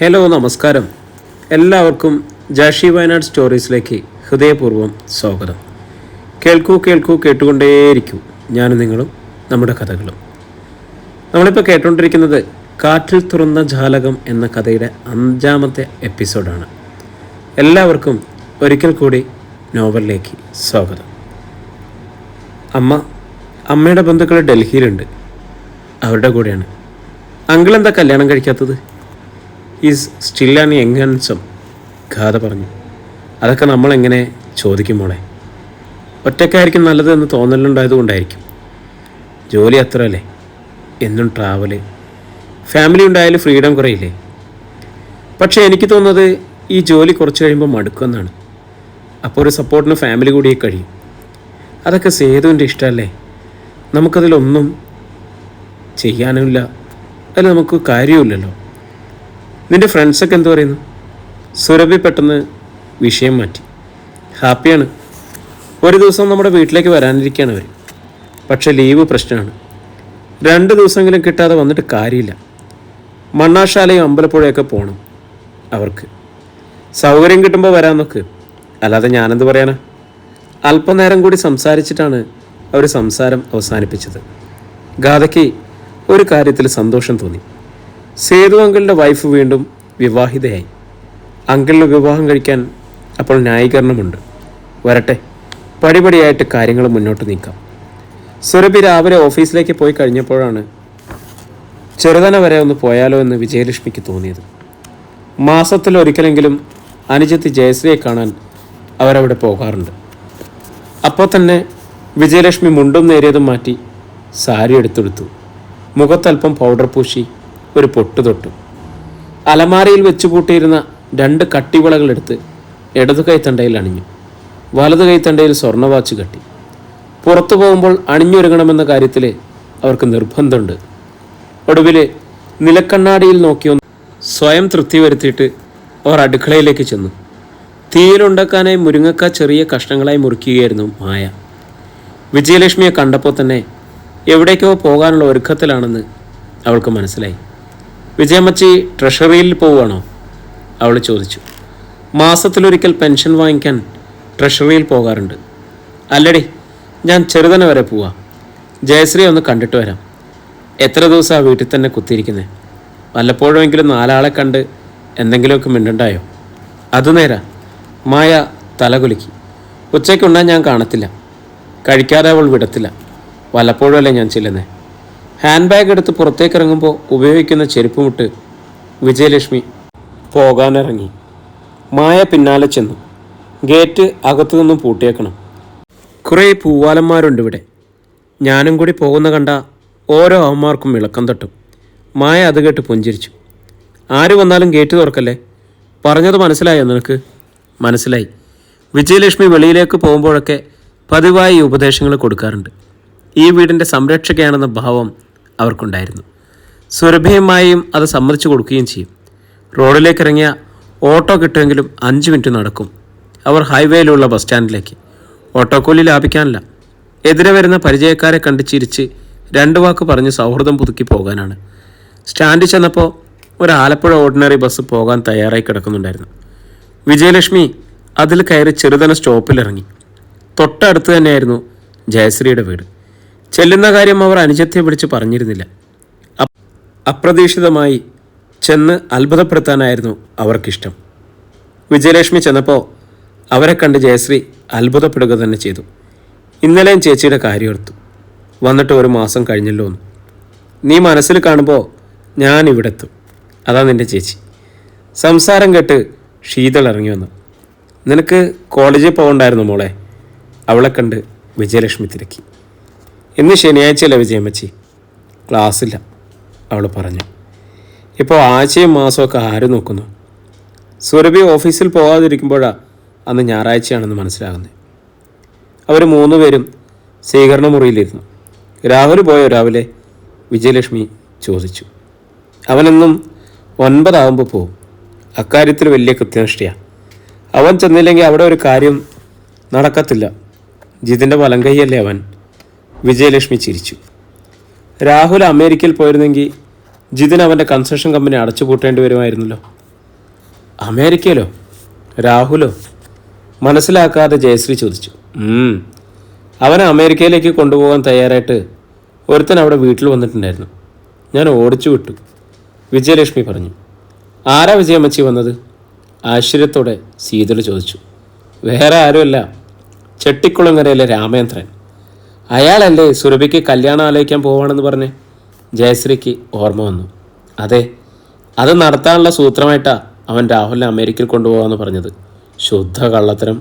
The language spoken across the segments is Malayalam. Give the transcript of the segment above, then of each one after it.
ഹലോ നമസ്കാരം. എല്ലാവർക്കും ജാഷി വയനാട് സ്റ്റോറീസിലേക്ക് ഹൃദയപൂർവ്വം സ്വാഗതം. കേൾക്കൂ കേട്ടുകൊണ്ടേയിരിക്കൂ, ഞാനും നിങ്ങളും നമ്മുടെ കഥകളും. നമ്മളിപ്പോൾ കേട്ടുകൊണ്ടിരിക്കുന്നത് കാറ്റിൽ തുറന്ന ജാലകം എന്ന കഥയുടെ 5ാമത്തെ എപ്പിസോഡാണ്. എല്ലാവർക്കും ഒരിക്കൽ കൂടി നോവലിലേക്ക് സ്വാഗതം. അമ്മയുടെ ബന്ധുക്കൾ ഡൽഹിയിലുണ്ട്, അവരുടെ കൂടെയാണ്. അങ്കിൾ എന്താ കല്യാണം കഴിക്കാത്തത്? Is still an young handsome, Gatha പറഞ്ഞു. അതൊക്കെ നമ്മളെങ്ങനെ ചോദിക്കും മോളെ? ഒറ്റയ്ക്കായിരിക്കും നല്ലത് എന്ന് തോന്നലുണ്ടായതുകൊണ്ടായിരിക്കും. ജോലി അത്ര അല്ലേ, എന്നും ട്രാവല്, ഫാമിലി ഉണ്ടായാലും ഫ്രീഡം കുറയില്ലേ. പക്ഷേ എനിക്ക് തോന്നുന്നത് ഈ ജോലി കുറച്ച് കഴിയുമ്പോൾ മടുക്കുമെന്നാണ്. അപ്പോൾ ഒരു സപ്പോർട്ടിന് ഫാമിലി കൂടിയേ കഴിയും. അതൊക്കെ സേതുവിൻ്റെ ഇഷ്ടമല്ലേ, നമുക്കതിലൊന്നും ചെയ്യാനുമില്ല, അതിൽ നമുക്ക് കാര്യമില്ലല്ലോ. നിൻ്റെ ഫ്രണ്ട്സൊക്കെ എന്തു പറയുന്നു? സുരഭി പെട്ടെന്ന് വിഷയം മാറ്റി. ഹാപ്പിയാണ്, ഒരു ദിവസം നമ്മുടെ വീട്ടിലേക്ക് വരാനിരിക്കുകയാണ് അവർ. പക്ഷേ ലീവ് പ്രശ്നമാണ്. 2 ദിവസമെങ്കിലും കിട്ടാതെ വന്നിട്ട് കാര്യമില്ല. മണ്ണാശാലയും അമ്പലപ്പുഴയൊക്കെ പോകണം അവർക്ക്. സൗകര്യം കിട്ടുമ്പോൾ വരാൻ നോക്ക്, അല്ലാതെ ഞാനെന്ത് പറയാനാ? അല്പനേരം കൂടി സംസാരിച്ചിട്ടാണ് അവർ സംസാരം അവസാനിപ്പിച്ചത്. ഗാഥയ്ക്ക് ഒരു കാര്യത്തിൽ സന്തോഷം തോന്നി. സേതു അങ്കിളിൻ്റെ വൈഫ് വീണ്ടും വിവാഹിതയായി. അങ്കിളിന് വിവാഹം കഴിക്കാൻ അപ്പോൾ ന്യായീകരണമുണ്ട്. വരട്ടെ, പടിപടിയായിട്ട് കാര്യങ്ങൾ മുന്നോട്ട് നീക്കാം. സുരഭി രാവിലെ ഓഫീസിലേക്ക് പോയി കഴിഞ്ഞപ്പോഴാണ് ചെറുതന വരെ ഒന്ന് പോയാലോ എന്ന് വിജയലക്ഷ്മിക്ക് തോന്നിയത്. മാസത്തിലൊരിക്കലെങ്കിലും അനുജത്തി ജയശ്രീയെ കാണാൻ അവരവിടെ പോകാറുണ്ട്. അപ്പോൾ തന്നെ വിജയലക്ഷ്മി മുണ്ടും നേരിയതും മാറ്റി സാരി എടുത്തെടുത്തു. മുഖത്തൽപ്പം പൗഡർ പൂശി ഒരു പൊട്ട് തൊട്ടു. അലമാരയിൽ വെച്ചു പൂട്ടിയിരുന്ന 2 കട്ടിവളകളെടുത്ത് ഇടതു കൈത്തണ്ടയിൽ അണിഞ്ഞു. വലതു കൈത്തണ്ടയിൽ സ്വർണ്ണ വാച്ച് കെട്ടി. പുറത്തു പോകുമ്പോൾ അണിഞ്ഞൊരുങ്ങണമെന്ന കാര്യത്തിൽ അവർക്ക് നിർബന്ധമുണ്ട്. ഒടുവിൽ നിലക്കണ്ണാടിയിൽ നോക്കിയൊന്ന് സ്വയം തൃപ്തി വരുത്തിയിട്ട് അവർ അടുക്കളയിലേക്ക് ചെന്നു. തീയിലുണ്ടാക്കാനായി മുരിങ്ങക്ക ചെറിയ കഷ്ണങ്ങളായി മുറിക്കുകയായിരുന്നു മായ. വിജയലക്ഷ്മിയെ കണ്ടപ്പോൾ തന്നെ എവിടേക്കോ പോകാനുള്ള ഒരുക്കത്തിലാണെന്ന് അവൾക്ക് മനസ്സിലായി. വിജയമ്മച്ചി ട്രഷറിയിൽ പോവുകയാണോ? അവൾ ചോദിച്ചു. മാസത്തിലൊരിക്കൽ പെൻഷൻ വാങ്ങിക്കാൻ ട്രഷറിയിൽ പോകാറുണ്ട്. അല്ലടി, ഞാൻ ചെറുതന വരെ പോവാം. ജയശ്രീ ഒന്ന് കണ്ടിട്ട് വരാം. എത്ര ദിവസമാണ് വീട്ടിൽ തന്നെ കുത്തിയിരിക്കുന്നത്? വല്ലപ്പോഴുമെങ്കിലും 4 ആളെ കണ്ട് എന്തെങ്കിലുമൊക്കെ മിണ്ടണ്ടായോ? അത് നേരാ. മായ തലകുലുക്കി. ഉച്ചയ്ക്കുണ്ണാൻ ഞാൻ കാണത്തില്ല, കഴിക്കാതെ അവൾ വിടത്തില്ല. വല്ലപ്പോഴുമല്ലേ ഞാൻ ചെല്ലുന്നേ. ഹാൻഡ് ബാഗ് എടുത്ത് പുറത്തേക്ക് ഇറങ്ങുമ്പോൾ ഉപയോഗിക്കുന്ന ചെരുപ്പുമിട്ട് വിജയലക്ഷ്മി പോകാനിറങ്ങി. മായ പിന്നാലെ ചെന്നു. ഗേറ്റ് അകത്തു നിന്നും പൂട്ടിയേക്കണം. കുറേ പൂവാലന്മാരുണ്ട് ഇവിടെ. ഞാനും കൂടി പോകുന്ന കണ്ട ഓരോ അവന്മാർക്കും ഇളക്കം തട്ടും. മായ അത് കേട്ട് പുഞ്ചിരിച്ചു. ആര് വന്നാലും ഗേറ്റ് തുറക്കല്ലേ. പറഞ്ഞത് മനസ്സിലായോ നിനക്ക്? മനസ്സിലായി. വിജയലക്ഷ്മി വെളിയിലേക്ക് പോകുമ്പോഴൊക്കെ പതിവായി ഉപദേശങ്ങൾ കൊടുക്കാറുണ്ട്. ഈ വീടിൻ്റെ സംരക്ഷകയാണെന്ന ഭാവം അവർക്കുണ്ടായിരുന്നു. സുരഭിയുമായും അത് സമ്മതിച്ചു കൊടുക്കുകയും ചെയ്യും. റോഡിലേക്ക് ഇറങ്ങിയ ഓട്ടോ കിട്ടുമെങ്കിലും 5 മിനിറ്റ് നടക്കും അവർ ഹൈവേയിലുള്ള ബസ് സ്റ്റാൻഡിലേക്ക്. ഓട്ടോക്കൂലി ലാഭിക്കാനല്ല, എതിരെ വരുന്ന പരിചയക്കാരെ കണ്ട് ചിരിച്ച് 2 വാക്ക് പറഞ്ഞ് സൗഹൃദം പുതുക്കി പോകാനാണ്. സ്റ്റാൻഡിൽ ചെന്നപ്പോൾ ഒരു ആലപ്പുഴ ഓർഡിനറി ബസ് പോകാൻ തയ്യാറായി കിടക്കുന്നുണ്ടായിരുന്നു. വിജയലക്ഷ്മി അതിൽ കയറി ചെറുതന സ്റ്റോപ്പിലിറങ്ങി. തൊട്ടടുത്ത് തന്നെയായിരുന്നു ജയശ്രീയുടെ വീട്. ചെല്ലുന്ന കാര്യം അവർ അനുജത്തെ വിളിച്ച് പറഞ്ഞിരുന്നില്ല. അപ്രതീക്ഷിതമായി ചെന്ന് അത്ഭുതപ്പെടുത്താനായിരുന്നു അവർക്കിഷ്ടം. വിജയലക്ഷ്മി ചെന്നപ്പോൾ അവരെ കണ്ട് ജയശ്രീ അത്ഭുതപ്പെടുക തന്നെ ചെയ്തു. ഇന്നലെയും ചേച്ചിയുടെ കാര്യം ഓർത്തു. വന്നിട്ട് 1 മാസം കഴിഞ്ഞല്ലോ എന്ന്. നീ മനസ്സിൽ കാണുമ്പോൾ ഞാൻ ഇവിടെ എത്തും. അതാ നിൻ്റെ ചേച്ചി. സംസാരം കേട്ട് ശീതൾ ഇറങ്ങി വന്നു. നിനക്ക് കോളേജിൽ പോകണ്ടായിരുന്നു മോളെ? അവളെ കണ്ട് വിജയലക്ഷ്മി തിരക്കി. ഇന്ന് ശനിയാഴ്ചയല്ല വിജയമ്മച്ചി, ക്ലാസ്സില്ല, അവൾ പറഞ്ഞു. ഇപ്പോൾ ആഴ്ചയും മാസമൊക്കെ ആര് നോക്കുന്നു? സുരഭി ഓഫീസിൽ പോകാതിരിക്കുമ്പോഴാണ് അന്ന് ഞായറാഴ്ചയാണെന്ന് മനസ്സിലാകുന്നത്. അവർ 3 പേരും സ്വീകരണ മുറിയിലിരുന്നു. രാഹുൽ പോയോ രാവിലെ? വിജയലക്ഷ്മി ചോദിച്ചു. അവനെന്നും 9 ആകുമ്പോൾ പോവും. അക്കാര്യത്തിൽ വലിയ കൃത്യനിഷ്ഠയാണ്. അവൻ ചെന്നില്ലെങ്കിൽ അവിടെ ഒരു കാര്യം നടക്കത്തില്ല. ജിതിൻ്റെ വലം കൈയല്ലേ അവൻ. വിജയലക്ഷ്മി ചിരിച്ചു. രാഹുൽ അമേരിക്കയിൽ പോയിരുന്നെങ്കിൽ ജിതിൻ അവൻ്റെ കൺസ്ട്രക്ഷൻ കമ്പനി അടച്ചുപൂട്ടേണ്ടി വരുമായിരുന്നല്ലോ. അമേരിക്കയിലോ? രാഹുലോ? മനസ്സിലാക്കാതെ ജയശ്രീ ചോദിച്ചു. അവനെ അമേരിക്കയിലേക്ക് കൊണ്ടുപോകാൻ തയ്യാറായിട്ട് ഒരുത്തൻ അവിടെ വീട്ടിൽ വന്നിട്ടുണ്ടായിരുന്നു. ഞാൻ ഓടിച്ചു വിട്ടു, വിജയലക്ഷ്മി പറഞ്ഞു. ആരാ വിജയമ്മച്ചി വന്നത്? ആശ്ചര്യത്തോടെ സീതൾ ചോദിച്ചു. വേറെ ആരുമല്ല, ചെട്ടിക്കുളങ്ങരയിലെ രാമേന്ദ്രൻ. അയാളല്ലേ സുരഭിക്ക് കല്യാണം ആലോചിക്കാൻ പോവാണെന്ന് പറഞ്ഞ്? ജയശ്രീക്ക് ഓർമ്മ വന്നു. അതെ, അത് നടത്താനുള്ള സൂത്രമായിട്ടാണ് അവൻ രാഹുലിനെ അമേരിക്കയിൽ കൊണ്ടുപോകാമെന്ന് പറഞ്ഞത്. ശുദ്ധ കള്ളത്തരം.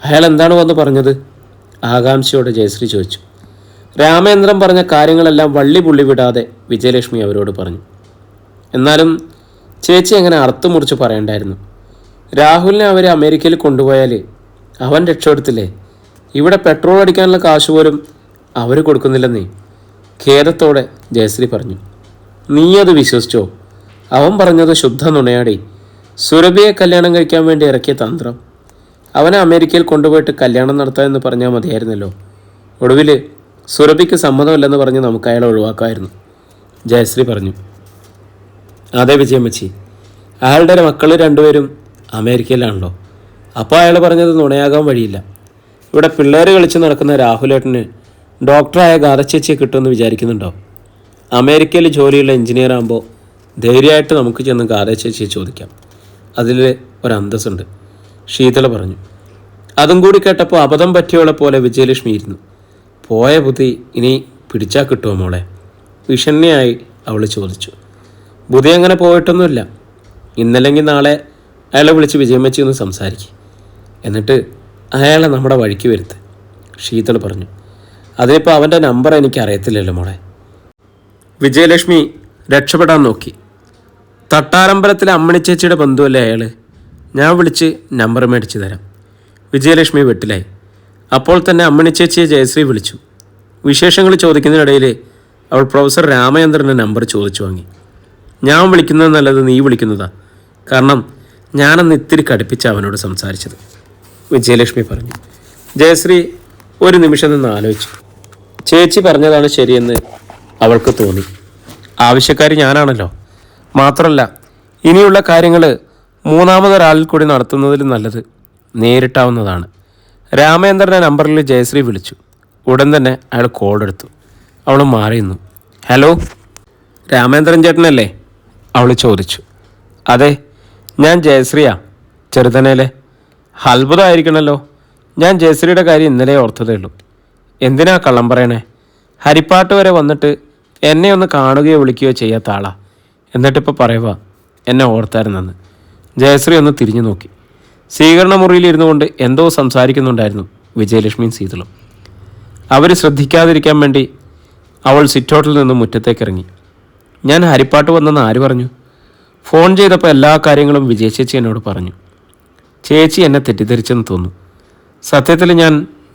അയാൾ എന്താണ് വന്ന് പറഞ്ഞത്? ആകാംക്ഷയോടെ ജയശ്രീ ചോദിച്ചു. രാമേന്ദ്രൻ പറഞ്ഞ കാര്യങ്ങളെല്ലാം വള്ളി പുള്ളി വിടാതെ വിജയലക്ഷ്മി അവരോട് പറഞ്ഞു. എന്നാലും ചേച്ചി എങ്ങനെ അർത്ഥം മുറിച്ച് പറയണ്ടായിരുന്നു? രാഹുലിനെ അവർ അമേരിക്കയിൽ കൊണ്ടുപോയാൽ അവൻ രക്ഷപ്പെടുത്തില്ലേ? ഇവിടെ പെട്രോൾ അടിക്കാനുള്ള കാശ് പോലും അവർ കൊടുക്കുന്നില്ലെന്നേ, ഖേദത്തോടെ ജയശ്രീ പറഞ്ഞു. നീ അത് വിശ്വസിച്ചോ? അവൻ പറഞ്ഞത് ശുദ്ധ നുണയാടി. സുരഭിയെ കല്യാണം കഴിക്കാൻ വേണ്ടി ഇറക്കിയ തന്ത്രം. അവനെ അമേരിക്കയിൽ കൊണ്ടുപോയിട്ട് കല്യാണം നടത്താമെന്ന് പറഞ്ഞാൽ മതിയായിരുന്നല്ലോ. ഒടുവിൽ സുരഭിക്ക് സമ്മതമല്ലെന്ന് പറഞ്ഞ് നമുക്ക് അയാളെ ഒഴിവാക്കാമായിരുന്നു, ജയശ്രീ പറഞ്ഞു. അതെ വിജയമ്മച്ചി, അയാളുടെ മക്കൾ രണ്ടുപേരും അമേരിക്കയിലാണല്ലോ. അപ്പോൾ അയാൾ പറഞ്ഞത് നുണയാകാൻ വഴിയില്ല. ഇവിടെ പിള്ളേർ കളിച്ച് നടക്കുന്ന രാഹുലേട്ടന് ഡോക്ടറായ ഗാഥച്ചേച്ചിയെ കിട്ടുമെന്ന് വിചാരിക്കുന്നുണ്ടോ? അമേരിക്കയിൽ ജോലിയുള്ള എഞ്ചിനീയർ ആകുമ്പോൾ ധൈര്യമായിട്ട് നമുക്ക് ചെന്ന് ഗാഥച്ചേച്ചിയെ ചോദിക്കാം. അതിൽ ഒരന്തസ്സുണ്ട്, ശീതള പറഞ്ഞു. അതും കൂടി കേട്ടപ്പോൾ അബദ്ധം പറ്റിയോളെ പോലെ വിജയലക്ഷ്മി ഇരുന്നു. പോയ ബുദ്ധി ഇനി പിടിച്ചാൽ കിട്ടുമോ മോളെ? വിഷണ്ണയായി അവൾ ചോദിച്ചു. ബുദ്ധി അങ്ങനെ പോയിട്ടൊന്നുമില്ല. ഇന്നല്ലെങ്കിൽ നാളെ അയാളെ വിളിച്ച് വിജയമ്മച്ചി ഒന്ന് സംസാരിക്കും, എന്നിട്ട് അയാളെ നമ്മുടെ വഴിക്ക് വരുത്ത്, ശീതൾ പറഞ്ഞു. അതിനിപ്പോൾ അവൻ്റെ നമ്പർ എനിക്ക് അറിയത്തില്ലല്ലോ മോളെ. വിജയലക്ഷ്മി രക്ഷപ്പെടാൻ നോക്കി. തട്ടാരമ്പലത്തിലെ അമ്മണിച്ചേച്ചിയുടെ ബന്ധുവല്ലേ അയാൾ? ഞാൻ വിളിച്ച് നമ്പർ മേടിച്ചു തരാം. വിജയലക്ഷ്മി വെട്ടിലായി. അപ്പോൾ തന്നെ അമ്മണിച്ചേച്ചിയെ ജയശ്രീ വിളിച്ചു. വിശേഷങ്ങൾ ചോദിക്കുന്നതിനിടയിൽ അവൾ പ്രൊഫസർ രാമചന്ദ്രൻ്റെ നമ്പർ ചോദിച്ചു വാങ്ങി. ഞാൻ വിളിക്കുന്നത് നല്ലത് നീ വിളിക്കുന്നതാ, കാരണം ഞാനന്ന് ഇത്തിരി കടുപ്പിച്ച് അവനോട് സംസാരിച്ചത്, വിജയലക്ഷ്മി പറഞ്ഞു. ജയശ്രീ ഒരു നിമിഷം നിന്ന് ആലോചിച്ചു. ചേച്ചി പറഞ്ഞതാണ് ശരിയെന്ന് അവൾക്ക് തോന്നി. ആവശ്യക്കാരി ഞാനാണല്ലോ. മാത്രമല്ല, ഇനിയുള്ള കാര്യങ്ങൾ മൂന്നാമതൊരാളിൽ കൂടി നടത്തുന്നതിലും നല്ലത് നേരിട്ടാവുന്നതാണ്. രാമേന്ദ്രൻ്റെ നമ്പറിൽ ജയശ്രീ വിളിച്ചു. ഉടൻ തന്നെ അയാൾ കോൾ എടുത്തു. അവൾ മാറിയിരുന്നു. ഹലോ, രാമേന്ദ്രൻ ചേട്ടനല്ലേ? അവൾ ചോദിച്ചു. അതെ, ഞാൻ ജയശ്രീയാ, ചെറുതനയിലെ. അത്ഭുതമായിരിക്കണമല്ലോ. ഞാൻ ജയശ്രീയുടെ കാര്യം ഇന്നലെ ഓർത്തതേ ഉള്ളൂ. എന്തിനാ കള്ളം പറയണേ? ഹരിപ്പാട്ട് വരെ വന്നിട്ട് എന്നെ ഒന്ന് കാണുകയോ വിളിക്കുകയോ ചെയ്യാത്ത ആളാ. എന്നിട്ടിപ്പോൾ പറയുക എന്നെ ഓർത്തായിരുന്നെന്ന്. ജയശ്രീ ഒന്ന് തിരിഞ്ഞു നോക്കി. സ്വീകരണ മുറിയിലിരുന്നു കൊണ്ട് എന്തോ സംസാരിക്കുന്നുണ്ടായിരുന്നു വിജയലക്ഷ്മിയും സീതളും. അവർ ശ്രദ്ധിക്കാതിരിക്കാൻ വേണ്ടി അവൾ സിറ്റൗട്ടിൽ നിന്ന് മുറ്റത്തേക്ക് ഇറങ്ങി. ഞാൻ ഹരിപ്പാട്ട് വന്നെന്ന് ആര് പറഞ്ഞു? ഫോൺ ചെയ്തപ്പോൾ എല്ലാ കാര്യങ്ങളും വിജയചേച്ചി എന്നോട് പറഞ്ഞു. ചേച്ചി എന്നെ തെറ്റിദ്ധരിച്ചെന്ന് തോന്നുന്നു. സത്യത്തിൽ ഞാൻ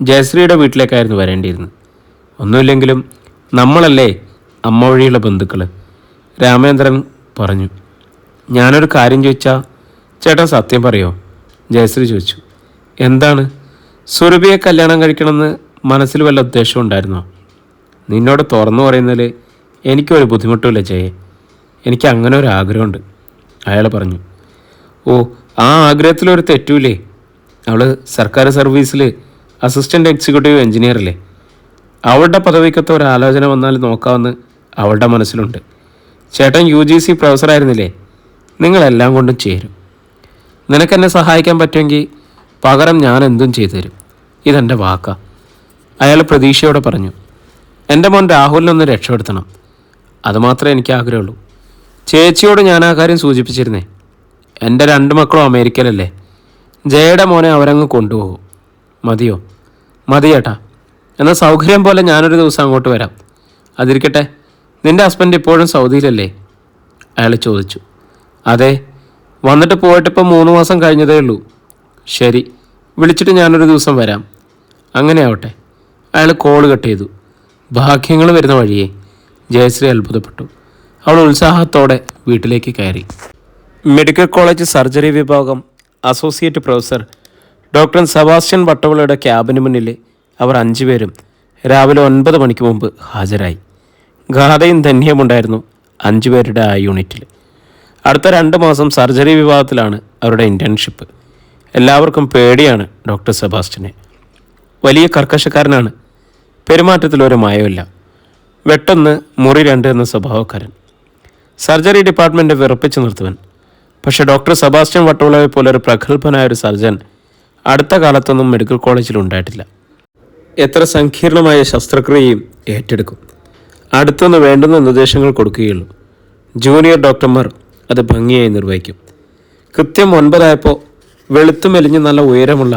ജയശ്രീയുടെ വീട്ടിലേക്കായിരുന്നു വരേണ്ടിയിരുന്നത്. ഒന്നുമില്ലെങ്കിലും നമ്മളല്ലേ അമ്മ വഴിയുള്ള ബന്ധുക്കൾ, രാമേന്ദ്രൻ പറഞ്ഞു. ഞാനൊരു കാര്യം ചോദിച്ചാൽ ചേട്ടൻ സത്യം പറയോ? ജയശ്രീ ചോദിച്ചു. എന്താണ്? സുരഭിയെ കല്യാണം കഴിക്കണമെന്ന് മനസ്സിൽ വല്ല ഉദ്ദേശം ഉണ്ടായിരുന്നോ? നിന്നോട് തുറന്നു പറയുന്നതിൽ എനിക്കൊരു ബുദ്ധിമുട്ടുമില്ല ജയെ. എനിക്ക് അങ്ങനെ ഒരു ആഗ്രഹമുണ്ട്, അയാൾ പറഞ്ഞു. ഓ, ആ ആഗ്രഹത്തിലൊരു തെറ്റൂലേ? അവൾ സർക്കാർ സർവീസിൽ അസിസ്റ്റൻ്റ് എക്സിക്യൂട്ടീവ് എഞ്ചിനീയർ അല്ലേ? അവളുടെ പദവിക്കത്തെ ഒരു ആലോചന വന്നാൽ നോക്കാമെന്ന് അവളുടെ മനസ്സിലുണ്ട്. ചേട്ടൻ UGC പ്രൊഫസറായിരുന്നില്ലേ? നിങ്ങളെല്ലാം കൊണ്ടും ചേരും. നിനക്കെന്നെ സഹായിക്കാൻ പറ്റുമെങ്കിൽ പകരം ഞാൻ എന്തും ചെയ്തു തരും. ഇതെൻ്റെ വാക്കാ, അയാൾ പ്രതീക്ഷയോടെ പറഞ്ഞു. എൻ്റെ മോൻ രാഹുലിനൊന്ന് രക്ഷപ്പെടുത്തണം, അതുമാത്രമേ എനിക്ക് ആഗ്രഹമുള്ളൂ. ചേച്ചിയോട് ഞാൻ ആ കാര്യം സൂചിപ്പിച്ചിരുന്നേ. എൻ്റെ 2 മക്കളും അമേരിക്കയിലല്ലേ. ജയയുടെ മോനെ അവരങ്ങ് കൊണ്ടുപോകും. മതിയോ? മതി ചേട്ടാ. എന്നാൽ സൗകര്യം പോലെ ഞാനൊരു ദിവസം അങ്ങോട്ട് വരാം. അതിരിക്കട്ടെ, നിൻ്റെ ഹസ്ബൻഡ് ഇപ്പോഴും സൗദിയിലല്ലേ? അയാൾ ചോദിച്ചു. അതെ, വന്നിട്ട് പോയിട്ടിപ്പോൾ 3 മാസം കഴിഞ്ഞതേ ഉള്ളൂ. ശരി, വിളിച്ചിട്ട് ഞാനൊരു ദിവസം വരാം. അങ്ങനെ ആവട്ടെ. അയാൾ കോൾ കട്ട് ചെയ്തു. ഭാഗ്യങ്ങൾ വരുന്ന വഴിയേ, ജയശ്രീ അത്ഭുതപ്പെട്ടു. അവൾ ഉത്സാഹത്തോടെ വീട്ടിലേക്ക് കയറി. മെഡിക്കൽ കോളേജ് സർജറി വിഭാഗം അസോസിയേറ്റ് പ്രൊഫസർ ഡോക്ടർ സെബാസ്റ്റ്യൻ വട്ടവളയുടെ ക്യാബിന് മുന്നിൽ അവർ 5 പേരും രാവിലെ 9 മണിക്ക് മുമ്പ് ഹാജരായി. ഗാഥയും ധന്യമുണ്ടായിരുന്നു 5 പേരുടെ ആ യൂണിറ്റിൽ. അടുത്ത 2 മാസം സർജറി വിഭാഗത്തിലാണ് അവരുടെ ഇൻറ്റേൺഷിപ്പ്. എല്ലാവർക്കും പേടിയാണ് ഡോക്ടർ സെബാസ്റ്റ്യനെ. വലിയ കർക്കശക്കാരനാണ്, പെരുമാറ്റത്തിലൊരു മായമില്ല, വെട്ടൊന്ന് മുറി 2 എന്ന സ്വഭാവക്കാരൻ, സർജറി ഡിപ്പാർട്ട്മെൻറ്റ് വിറപ്പിച്ച് നിർത്തുവൻ. പക്ഷേ ഡോക്ടർ സെബാസ്റ്റ്യൻ വട്ടോളയെ പോലെ ഒരു പ്രഗത്ഭനായ ഒരു സർജൻ അടുത്ത കാലത്തൊന്നും മെഡിക്കൽ കോളേജിൽ ഉണ്ടായിട്ടില്ല. എത്ര സങ്കീർണമായ ശസ്ത്രക്രിയയും ഏറ്റെടുക്കും, അടുത്തൊന്ന് വേണ്ടുന്ന നിർദ്ദേശങ്ങൾ കൊടുക്കുകയുള്ളൂ. ജൂനിയർ ഡോക്ടർമാർ അത് ഭംഗിയായി നിർവഹിക്കും. കൃത്യം 9 ആയപ്പോൾ വെളുത്തു മെലിഞ്ഞ് നല്ല ഉയരമുള്ള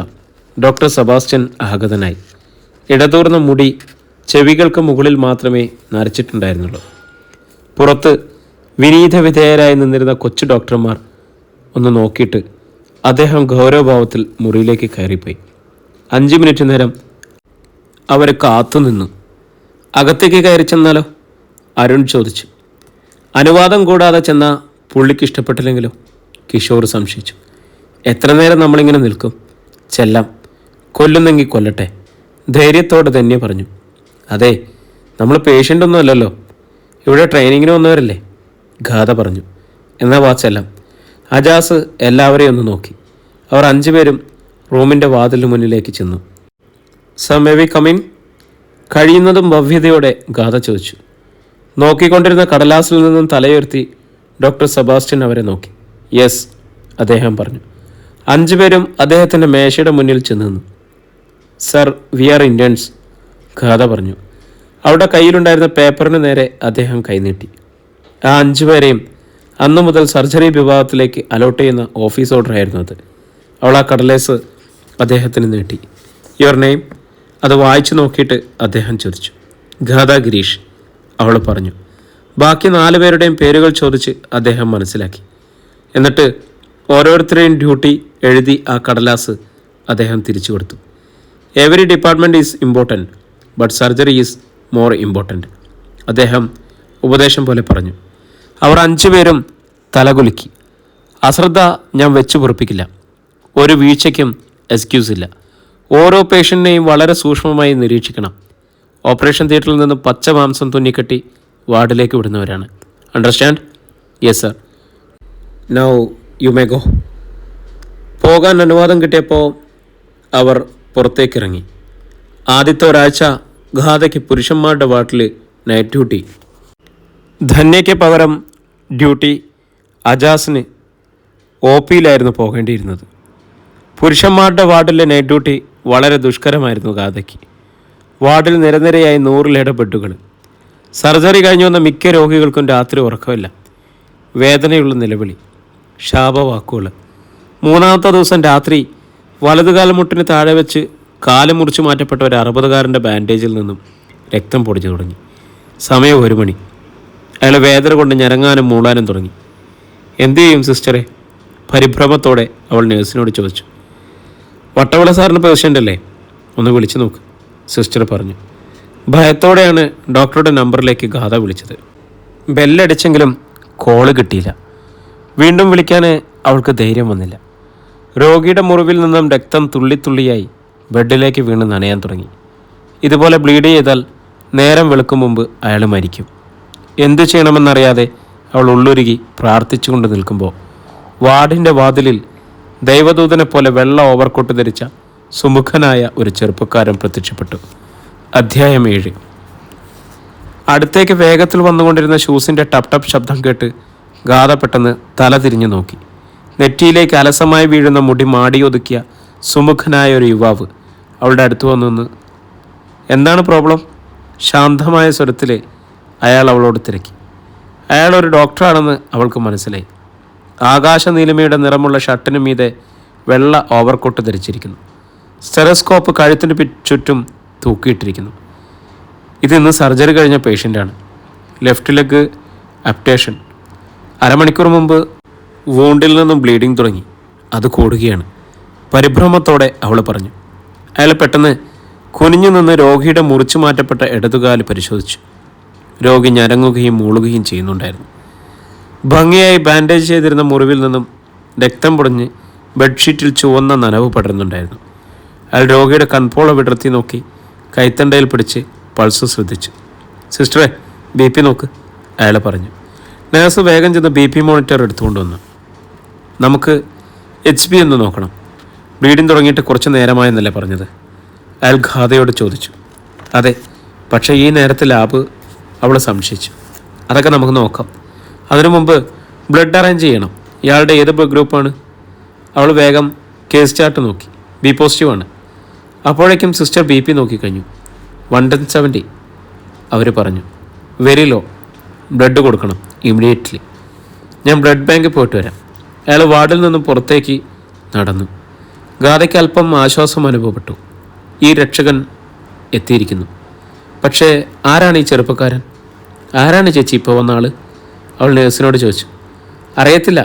ഡോക്ടർ സെബാസ്റ്റ്യൻ ആഗതനായി. ഇടതൂർന്ന മുടി ചെവികൾക്ക് മുകളിൽ മാത്രമേ നരച്ചിട്ടുണ്ടായിരുന്നുള്ളൂ. പുറത്ത് വിനീത വിധേയരായി നിന്നിരുന്ന കൊച്ചു ഡോക്ടർമാർ ഒന്ന് നോക്കിയിട്ട് അദ്ദേഹം ഗൗരവഭാവത്തിൽ മുറിയിലേക്ക് കയറിപ്പോയി. 5 മിനിറ്റ് നേരം അവർ കാത്തുനിന്നു. അകത്തേക്ക് കയറി ചെന്നാലോ? അരുൺ ചോദിച്ചു. അനുവാദം കൂടാതെ ചെന്നാൽ പുള്ളിക്ക് ഇഷ്ടപ്പെട്ടില്ലെങ്കിലോ? കിഷോർ സംശയിച്ചു. എത്ര നേരം നമ്മളിങ്ങനെ നിൽക്കും? ചെല്ലാം, കൊല്ലുന്നെങ്കിൽ കൊല്ലട്ടെ, ധൈര്യത്തോടെ തന്നെ പറഞ്ഞു. അതെ, നമ്മൾ പേഷ്യൻ്റൊന്നും അല്ലല്ലോ, ഇവിടെ ട്രെയിനിങ്ങിന് വന്നവരല്ലേ, ഗാഥ പറഞ്ഞു. എന്നാൽ വാ ചെല്ലാം. അജാസ് എല്ലാവരെയും ഒന്ന് നോക്കി. അവർ 5 പേരും റൂമിൻ്റെ വാതിലിന് മുന്നിലേക്ക് ചെന്നു. Sir, may we come in? കഴിയുന്നതും ഭവ്യതയോടെ ഗാഥ ചോദിച്ചു. നോക്കിക്കൊണ്ടിരുന്ന കടലാസിൽ നിന്നും തലയുയർത്തി ഡോക്ടർ സെബാസ്റ്റ്യൻ അവരെ നോക്കി. യെസ്, അദ്ദേഹം പറഞ്ഞു. 5 പേരും അദ്ദേഹത്തിൻ്റെ മേശയുടെ മുന്നിൽ ചെന്ന് നിന്നു. സർ, വി ആർ ഇന്ത്യൻസ്, ഗാഥ പറഞ്ഞു. അവരുടെ കയ്യിലുണ്ടായിരുന്ന പേപ്പറിന് നേരെ അദ്ദേഹം കൈനീട്ടി. ആ 5 പേരെയും അന്നു മുതൽ സർജറി വിഭാഗത്തിലേക്ക് അലോട്ട് ചെയ്യുന്ന ഓഫീസ് ഓർഡർ ആയിരുന്നു അത്. അവൾ ആ കടലേസ് അദ്ദേഹത്തിന് നീട്ടി. Your name? അത് വായിച്ചു നോക്കിയിട്ട് അദ്ദേഹം ചോദിച്ചു. ഗാഥ ഗിരീഷ്, അവൾ പറഞ്ഞു. ബാക്കി 4 പേരുടെയും പേരുകൾ ചോദിച്ച് അദ്ദേഹം മനസ്സിലാക്കി. എന്നിട്ട് ഓരോരുത്തരുടെയും ഡ്യൂട്ടി എഴുതി ആ കടലാസ് അദ്ദേഹം തിരിച്ചു കൊടുത്തു. Every department is important, but surgery is more important, അദ്ദേഹം ഉപദേശം പോലെ പറഞ്ഞു. അവർ 5 പേരും തലകുലുക്കി. അശ്രദ്ധ ഞാൻ വെച്ചു പൊറുപ്പിക്കില്ല, ഒരു വീഴ്ചയ്ക്കും എക്സ്ക്യൂസ് ഇല്ല. ഓരോ പേഷ്യൻറ്റിനെയും വളരെ സൂക്ഷ്മമായി നിരീക്ഷിക്കണം. ഓപ്പറേഷൻ തിയേറ്ററിൽ നിന്ന് പച്ച മാംസം തുന്നിക്കെട്ടി വാർഡിലേക്ക് വിടുന്നവരാണ്. Understand? Yes sir. Now you may go. പോകാൻ അനുവാദം കിട്ടിയപ്പോൾ അവർ പുറത്തേക്കിറങ്ങി. ആദ്യത്തെ ഒരാഴ്ച ഗാഥയ്ക്ക് പുരുഷന്മാരുടെ വാർഡിൽ നൈറ്റ് ഡ്യൂട്ടി. ധന്യയ്ക്ക് പകരം ഡ്യൂട്ടി അജാസിന് OP-യിലായിരുന്നു പോകേണ്ടിയിരുന്നത്. പുരുഷന്മാരുടെ വാർഡിലെ നൈറ്റ് ഡ്യൂട്ടി വളരെ ദുഷ്കരമായിരുന്നു ഗാഥയ്ക്ക്. വാർഡിൽ നിരനിരയായി 100 ബെഡുകൾ. സർജറി കഴിഞ്ഞു വന്ന മിക്ക രോഗികൾക്കും രാത്രി ഉറക്കമില്ല. വേദനയുള്ള നിലവിളി, ശാപവാക്കുകൾ. 3-ാമത്തെ ദിവസം രാത്രി വലതുകാലമുട്ടിന് താഴെ വെച്ച് കാല് മുറിച്ച് മാറ്റപ്പെട്ട ഒരു 60-കാരൻ്റെ ബാൻഡേജിൽ നിന്നും രക്തം പൊടിച്ചു തുടങ്ങി. സമയം 1 മണി. അയാൾ വേദന കൊണ്ട് ഞരങ്ങാനും മൂളാനും തുടങ്ങി. എന്തു ചെയ്യും സിസ്റ്ററെ? പരിഭ്രമത്തോടെ അവൾ നേഴ്സിനോട് ചോദിച്ചു. വട്ടവള സാറിന് പേഷ്യൻ്റ് അല്ലേ, ഒന്ന് വിളിച്ചു നോക്ക്, സിസ്റ്റർ പറഞ്ഞു. ഭയത്തോടെയാണ് ഡോക്ടറുടെ നമ്പറിലേക്ക് ഗാഥ വിളിച്ചത്. ബെല്ലടിച്ചെങ്കിലും കോള് കിട്ടിയില്ല. വീണ്ടും വിളിക്കാൻ അവൾക്ക് ധൈര്യം വന്നില്ല. രോഗിയുടെ മുറിവിൽ നിന്നും രക്തം തുള്ളിത്തുള്ളിയായി ബെഡിലേക്ക് വീണ് നനയാൻ തുടങ്ങി. ഇതുപോലെ ബ്ലീഡ് ചെയ്താൽ നേരം വെളുക്കും മുമ്പ് അയാൾ മരിക്കും. എന്തു ചെയ്യണമെന്നറിയാതെ അവൾ ഉള്ളുരുകി പ്രാർത്ഥിച്ചുകൊണ്ട് നിൽക്കുമ്പോൾ വാർഡിൻ്റെ വാതിലിൽ ദൈവദൂതനെ പോലെ വെള്ള ഓവർകോട്ട് ധരിച്ച സുമുഖനായ ഒരു ചെറുപ്പക്കാരൻ പ്രത്യക്ഷപ്പെട്ടു. അധ്യായം 7. അടുത്തേക്ക് വേഗത്തിൽ വന്നുകൊണ്ടിരുന്ന ഷൂസിൻ്റെ ടപ് ടപ് ശബ്ദം കേട്ട് ഗാഥ പെട്ടെന്ന് തല തിരിഞ്ഞു നോക്കി. നെറ്റിയിലേക്ക് അലസമായി വീഴുന്ന മുടി മാടിയൊതുക്കിയ സുമുഖനായ ഒരു യുവാവ് അവളുടെ അടുത്ത് വന്നു. എന്താണ് പ്രോബ്ലം? ശാന്തമായ സ്വരത്തിൽ അയാൾ അവളോട് തിരക്കി. അയാൾ ഒരു ഡോക്ടറാണെന്ന് അവൾക്ക് മനസ്സിലായി. ആകാശ നീലിമയുടെ നിറമുള്ള ഷർട്ടിന് മീതെ വെള്ള ഓവർകോട്ട് ധരിച്ചിരിക്കുന്നു. സ്റ്റെറോസ്കോപ്പ് കഴുത്തിന് ചുറ്റും തൂക്കിയിട്ടിരിക്കുന്നു. ഇതിന്ന് സർജറി കഴിഞ്ഞ പേഷ്യൻ്റാണ്. Left leg അപ്റ്റേഷൻ. അരമണിക്കൂർ മുമ്പ് വൂണ്ടിൽ നിന്നും ബ്ലീഡിങ് തുടങ്ങി. അത് കൂടുകയാണ്. പരിഭ്രമത്തോടെ അവൾ പറഞ്ഞു. അയാൾ പെട്ടെന്ന് കുനിഞ്ഞു നിന്ന് രോഗിയുടെ മുറിച്ചു മാറ്റപ്പെട്ട ഇടതുകാല് പരിശോധിച്ചു. രോഗി ഞരങ്ങുകയും മൂളുകയും ചെയ്യുന്നുണ്ടായിരുന്നു. ഭംഗിയായി ബാൻഡേജ് ചെയ്തിരുന്ന മുറിവിൽ നിന്നും രക്തം പൊടിഞ്ഞ് ബെഡ്ഷീറ്റിൽ ചുവന്ന നനവ് പടരുന്നുണ്ടായിരുന്നു. അയാൾ രോഗിയുടെ കൺപോള വിടർത്തി നോക്കി കൈത്തണ്ടയിൽ പിടിച്ച് പൾസ് ശ്രദ്ധിച്ചു. സിസ്റ്ററെ, BP നോക്ക്, അയാൾ പറഞ്ഞു. നേഴ്സ് വേഗം ചെന്ന് BP മോണിറ്റർ എടുത്തുകൊണ്ട് വന്നു. നമുക്ക് HP ഒന്ന് നോക്കണം. ബ്ലീഡിങ് തുടങ്ങിയിട്ട് കുറച്ച് നേരമായെന്നല്ലേ പറഞ്ഞത്? അയാൾ ഖാദയോട് ചോദിച്ചു. അതെ, പക്ഷേ ഈ നേരത്തെ ലാബ്? അവൾ സംശയിച്ചു. അതൊക്കെ നമുക്ക് നോക്കാം. അതിനു മുമ്പ് ബ്ലഡ് അറേഞ്ച് ചെയ്യണം. ഇയാളുടെ ഏത് ബ്ലഡ് ഗ്രൂപ്പാണ്? അവൾ വേഗം കേസ് ചാർട്ട് നോക്കി. B പോസിറ്റീവ് ആണ്. അപ്പോഴേക്കും സിസ്റ്റർ BP നോക്കിക്കഴിഞ്ഞു. 170 അവർ പറഞ്ഞു. വെരി ലോ, ബ്ലഡ് കൊടുക്കണം ഇമ്മീഡിയറ്റ്ലി. ഞാൻ ബ്ലഡ് ബാങ്കിൽ പോയിട്ട് വരാം. അയാൾ വാർഡിൽ നിന്നും പുറത്തേക്ക് നടന്നു. ഗാഥയ്ക്ക് അല്പം ആശ്വാസം അനുഭവപ്പെട്ടു. ഈ രക്ഷകൻ എത്തിയിരിക്കുന്നു. പക്ഷേ ആരാണ് ഈ ചെറുപ്പക്കാരൻ? ആരാണ് ചേച്ചി ഇപ്പോൾ വന്ന ആൾ? അവൾ നേഴ്സിനോട് ചോദിച്ചു. അറിയത്തില്ല,